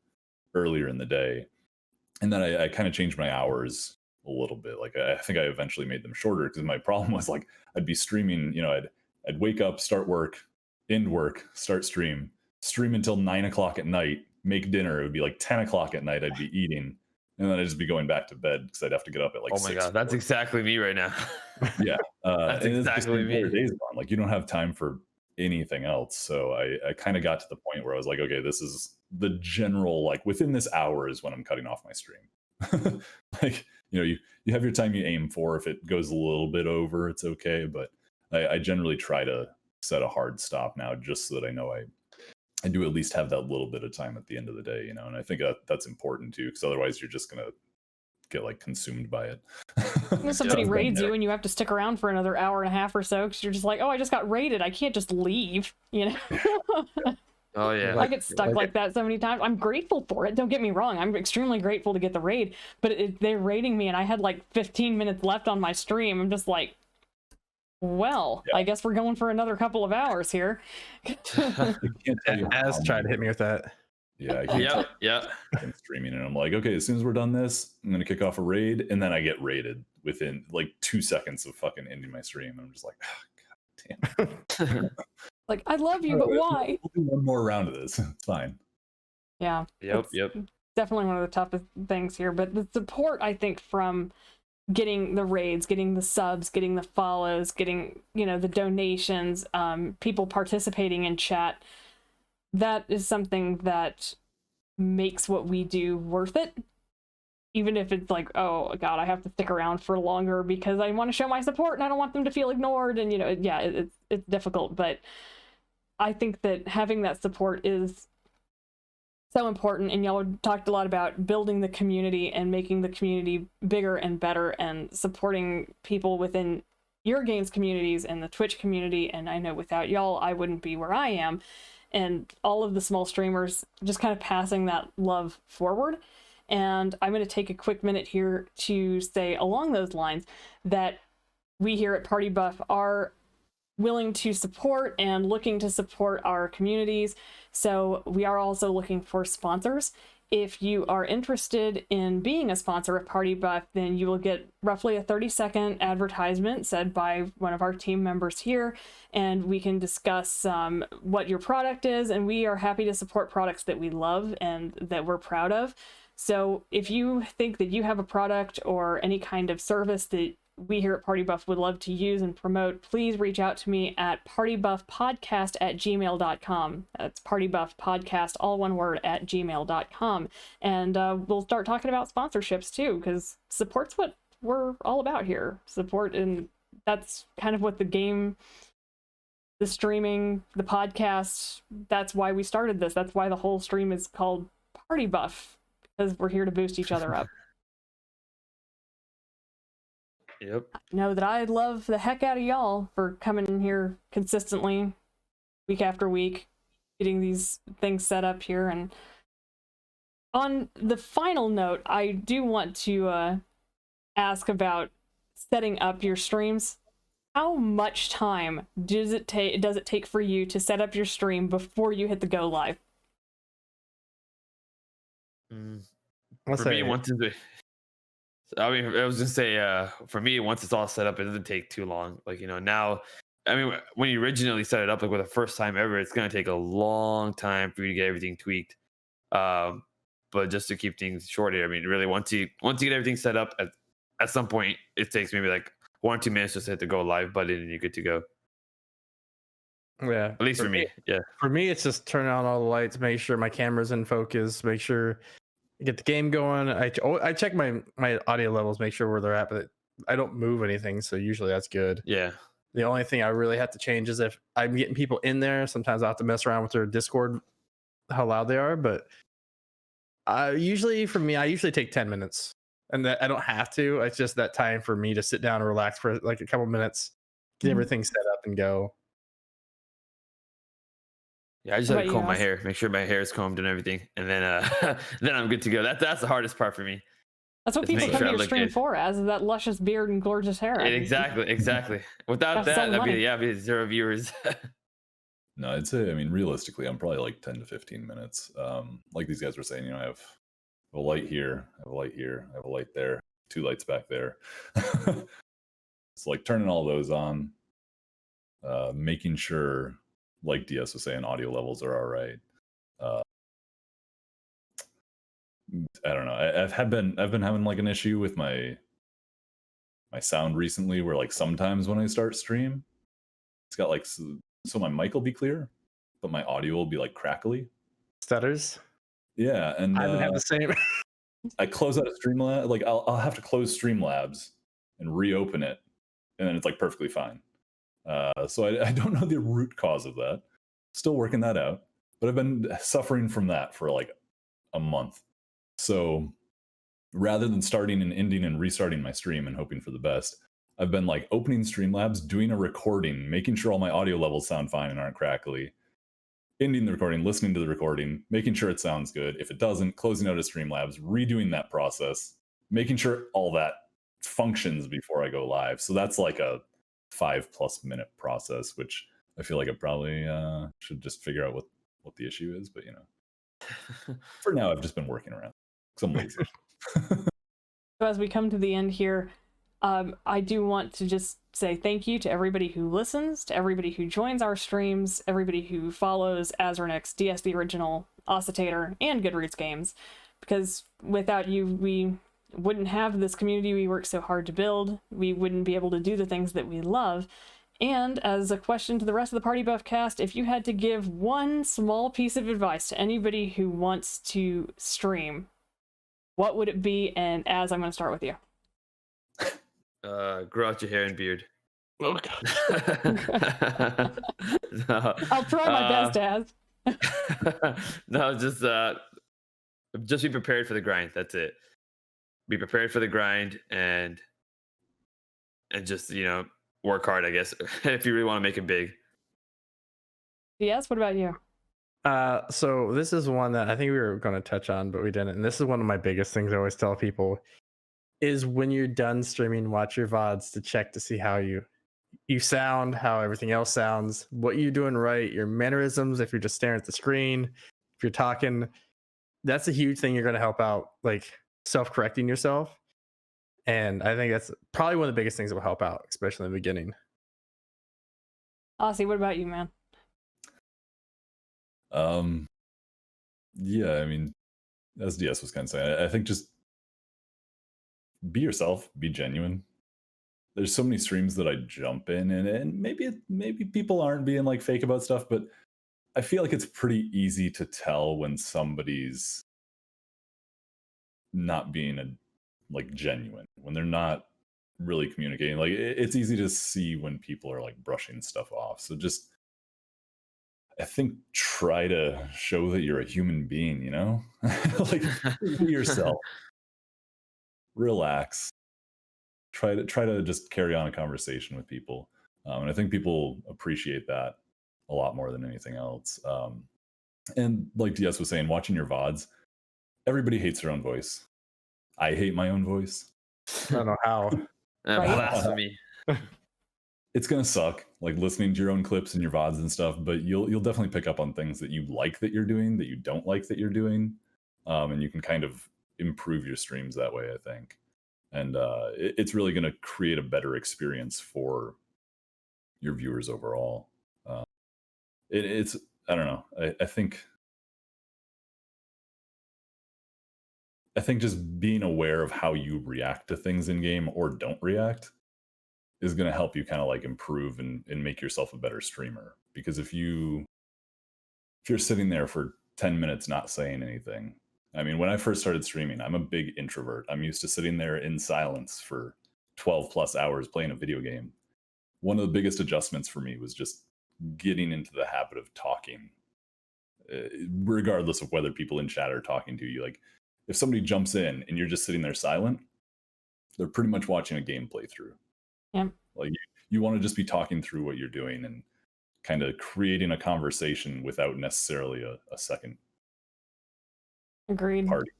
[SPEAKER 1] earlier in the day, and then I kind of changed my hours a little bit. Like, I think I eventually made them shorter, because my problem was, like, I'd be streaming. I'd wake up, start work, end work, start stream until 9 o'clock at night, make dinner. It would be like 10 o'clock at night. I'd be eating. And then I'd just be going back to bed because I'd have to get up at like 6.
[SPEAKER 4] Oh my God, that's exactly me right now.
[SPEAKER 1] Yeah.
[SPEAKER 4] That's exactly me.
[SPEAKER 1] Days gone. Like, you don't have time for anything else. So I kind of got to the point where I was like, okay, this is the general, like, within this hour is when I'm cutting off my stream. Like, you have your time you aim for. If it goes a little bit over, it's okay. But I generally try to set a hard stop now, just so that I know I do at least have that little bit of time at the end of the day, and I think that's important too, because otherwise you're just gonna get like consumed by it.
[SPEAKER 2] Somebody raids you and you have to stick around for another hour and a half or so because you're just like, oh, I just got raided. I can't just leave,
[SPEAKER 4] Oh yeah.
[SPEAKER 2] I get stuck like that so many times. I'm grateful for it. Don't get me wrong. I'm extremely grateful to get the raid, but they're raiding me and I had like 15 minutes left on my stream. I'm just like, well, I guess we're going for another couple of hours here.
[SPEAKER 3] Az tried to hit me with that.
[SPEAKER 1] Yeah. I'm streaming and I'm like, okay, as soon as we're done this, I'm going to kick off a raid. And then I get raided within like 2 seconds of fucking ending my stream. And I'm just like, oh, God damn.
[SPEAKER 2] Like, I love you, but why?
[SPEAKER 1] We'll do one more round of this. It's fine.
[SPEAKER 2] Yeah.
[SPEAKER 4] Yep.
[SPEAKER 2] Definitely one of the toughest things here. But the support, I think, from getting the raids, getting the subs, getting the follows, getting, the donations, people participating in chat, that is something that makes what we do worth it. Even if it's like, oh God, I have to stick around for longer because I want to show my support and I don't want them to feel ignored. And, it's difficult, but I think that having that support is so important. And y'all talked a lot about building the community and making the community bigger and better and supporting people within your games communities and the Twitch community. And I know without y'all, I wouldn't be where I am. And all of the small streamers just kind of passing that love forward. And I'm going to take a quick minute here to say along those lines that we here at Party Buff are willing to support and looking to support our communities. So we are also looking for sponsors. If you are interested in being a sponsor of Party Buff, then you will get roughly a 30-second advertisement said by one of our team members here, and we can discuss what your product is, and we are happy to support products that we love and that we're proud of. So if you think that you have a product or any kind of service that we here at Party Buff would love to use and promote, please reach out to me at partybuffpodcast@gmail.com. That's partybuffpodcast, all one word, @gmail.com. And we'll start talking about sponsorships too, because support's what we're all about here. Support, and that's kind of what the game, the streaming, the podcast, that's why we started this. That's why the whole stream is called Party Buff, because we're here to boost each other up.
[SPEAKER 4] Yep.
[SPEAKER 2] Know that I love the heck out of y'all for coming in here consistently, week after week, getting these things set up here. And on the final note, I do want to ask about setting up your streams, how much time does it take for you to set up your stream before you hit the go live?
[SPEAKER 4] For me, once it's, I mean, I was gonna say, for me, once it's all set up, it doesn't take too long. Like, now, I mean, when you originally set it up, like with the first time ever, it's gonna take a long time for you to get everything tweaked. But just to keep things short here, I mean, really, once you get everything set up, at some point, it takes maybe like 1 or 2 minutes just to hit the go live button, and you're good to go.
[SPEAKER 3] Yeah,
[SPEAKER 4] At least for me, yeah.
[SPEAKER 3] For me, it's just turn on all the lights, make sure my camera's in focus, make sure I get the game going. I check my audio levels, make sure where they're at, but I don't move anything, so usually that's good.
[SPEAKER 4] Yeah.
[SPEAKER 3] The only thing I really have to change is if I'm getting people in there. Sometimes I have to mess around with their Discord, how loud they are. But usually take 10 minutes, and that I don't have to. It's just that time for me to sit down and relax for like a couple minutes, get everything set up, and go.
[SPEAKER 4] Yeah, I just have to comb my hair, make sure my hair is combed and everything, and then then I'm good to go. That's the hardest part for me.
[SPEAKER 2] That's what people come to your stream for, is that luscious beard and gorgeous hair.
[SPEAKER 4] Exactly. Without that, that'd be 0 viewers.
[SPEAKER 1] No, I'd say, I mean, realistically, I'm probably like 10 to 15 minutes. Like these guys were saying, I have a light here, I have a light here, I have a light there, 2 lights back there. So like turning all those on, making sure, like DS was saying, audio levels are all right. I don't know. I've been having like an issue with my sound recently, where like sometimes when I start stream, it's got like so my mic will be clear, but my audio will be like crackly.
[SPEAKER 3] Stutters.
[SPEAKER 1] Yeah, and
[SPEAKER 3] I would have the same.
[SPEAKER 1] I close out a Streamlabs, like I'll have to close Streamlabs and reopen it, and then it's like perfectly fine. So I don't know the root cause of that. Still working that out, but I've been suffering from that for like a month. So rather than starting and ending and restarting my stream and hoping for the best, I've been like opening Streamlabs, doing a recording, making sure all my audio levels sound fine and aren't crackly, ending the recording, listening to the recording, making sure it sounds good. If it doesn't, closing out of Streamlabs, redoing that process, making sure all that functions before I go live. So that's like a 5+ minute process, which I feel like I probably should just figure out what the issue is. But for now, I've just been working around. I'm lazy.
[SPEAKER 2] So as we come to the end here, I do want to just say thank you to everybody who listens, to everybody who joins our streams, everybody who follows Azrenix, DStheOriginal, Oscitater, and GoodRootsGames, because without you, we wouldn't have this community we work so hard to build. We wouldn't be able to do the things that we love. And as a question to the rest of the Party Buff cast, if you had to give one small piece of advice to anybody who wants to stream, what would it be? And Az, I'm going to start with you.
[SPEAKER 4] Grow out your hair and beard.
[SPEAKER 3] Oh,
[SPEAKER 4] No,
[SPEAKER 2] I'll try my best, Az.
[SPEAKER 4] No, just be prepared for the grind. That's it. Be prepared for the grind and just work hard, I guess, if you really want to make it big.
[SPEAKER 2] Yes. What about you?
[SPEAKER 3] So this is one that I think we were going to touch on, but we didn't. And this is one of my biggest things I always tell people is when you're done streaming, watch your VODs to check to see how you sound, how everything else sounds, what you're doing right, your mannerisms, if you're just staring at the screen, if you're talking. That's a huge thing. You're going to help out, like self-correcting yourself. And I think that's probably one of the biggest things that will help out, especially in the beginning.
[SPEAKER 2] Aussie, what about you, man?
[SPEAKER 1] Yeah, I mean, as DS was kind of saying, I think just be yourself, be genuine. There's so many streams that I jump in, and maybe people aren't being like fake about stuff, but I feel like it's pretty easy to tell when somebody's not being like genuine, when they're not really communicating. Like it's easy to see when people are like brushing stuff off. So just, I think, try to show that you're a human being, like be yourself, relax, try to just carry on a conversation with people. And I think people appreciate that a lot more than anything else. And like DS was saying, watching your VODs, everybody hates their own voice. I hate my own voice.
[SPEAKER 3] I don't know how.
[SPEAKER 2] Right.
[SPEAKER 4] Blasphemy.
[SPEAKER 1] It's gonna suck, like listening to your own clips and your VODs and stuff, but you'll definitely pick up on things that you like that you're doing, that you don't like that you're doing, and you can kind of improve your streams that way, I think. And it's really gonna create a better experience for your viewers overall. It's I don't know. I think just being aware of how you react to things in game or don't react is going to help you kind of like improve and make yourself a better streamer. Because if you're sitting there for 10 minutes not saying anything, I mean, when I first started streaming, I'm a big introvert. I'm used to sitting there in silence for 12 plus hours playing a video game. One of the biggest adjustments for me was just getting into the habit of talking, regardless of whether people in chat are talking to you. Like, if somebody jumps in and you're just sitting there silent, they're pretty much watching a game playthrough.
[SPEAKER 2] Yeah.
[SPEAKER 1] Like, you want to just be talking through what you're doing and kind of creating a conversation without necessarily a second
[SPEAKER 2] Agreed.
[SPEAKER 1] party.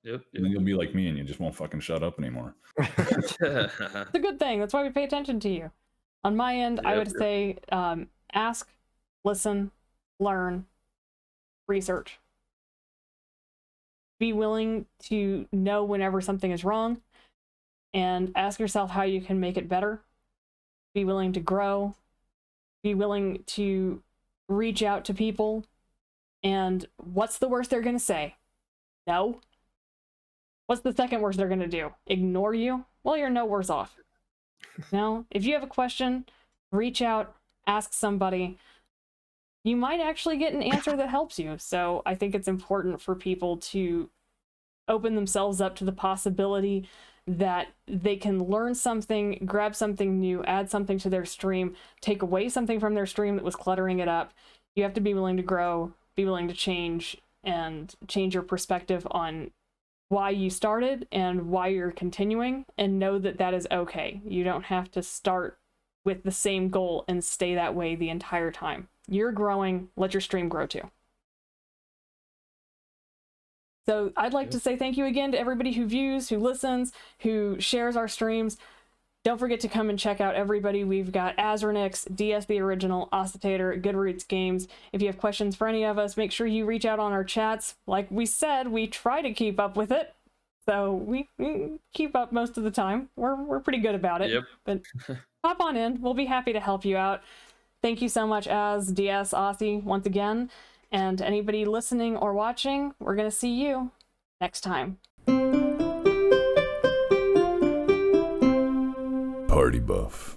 [SPEAKER 4] Yep.
[SPEAKER 1] And then you'll be like me and you just won't fucking shut up anymore.
[SPEAKER 2] It's a good thing. That's why we pay attention to you. On my end, I would say ask, listen, learn, research. Be willing to know whenever something is wrong and ask yourself how you can make it better. Be willing to grow. Be willing to reach out to people. And what's the worst they're going to say? No. What's the second worst they're going to do? Ignore you? Well, you're no worse off. Now, if you have a question, reach out, ask somebody. You might actually get an answer that helps you. So I think it's important for people to open themselves up to the possibility that they can learn something, grab something new, add something to their stream, take away something from their stream that was cluttering it up. You have to be willing to grow, be willing to change, and change your perspective on why you started and why you're continuing, and know that that is okay. You don't have to start with the same goal and stay that way the entire time. You're growing, let your stream grow too. So I'd like to say thank you again to everybody who views, who listens, who shares our streams. Don't forget to come and check out everybody. We've got Azrenix, DStheOriginal, Oscitater, GoodRootsGames. If you have questions for any of us, make sure you reach out on our chats. Like we said, we try to keep up with it. So we keep up most of the time. We're pretty good about it.
[SPEAKER 4] Yep.
[SPEAKER 2] But hop on in. We'll be happy to help you out. Thank you so much, DS, Aussie, once again. And anybody listening or watching, we're going to see you next time.
[SPEAKER 1] Party buff.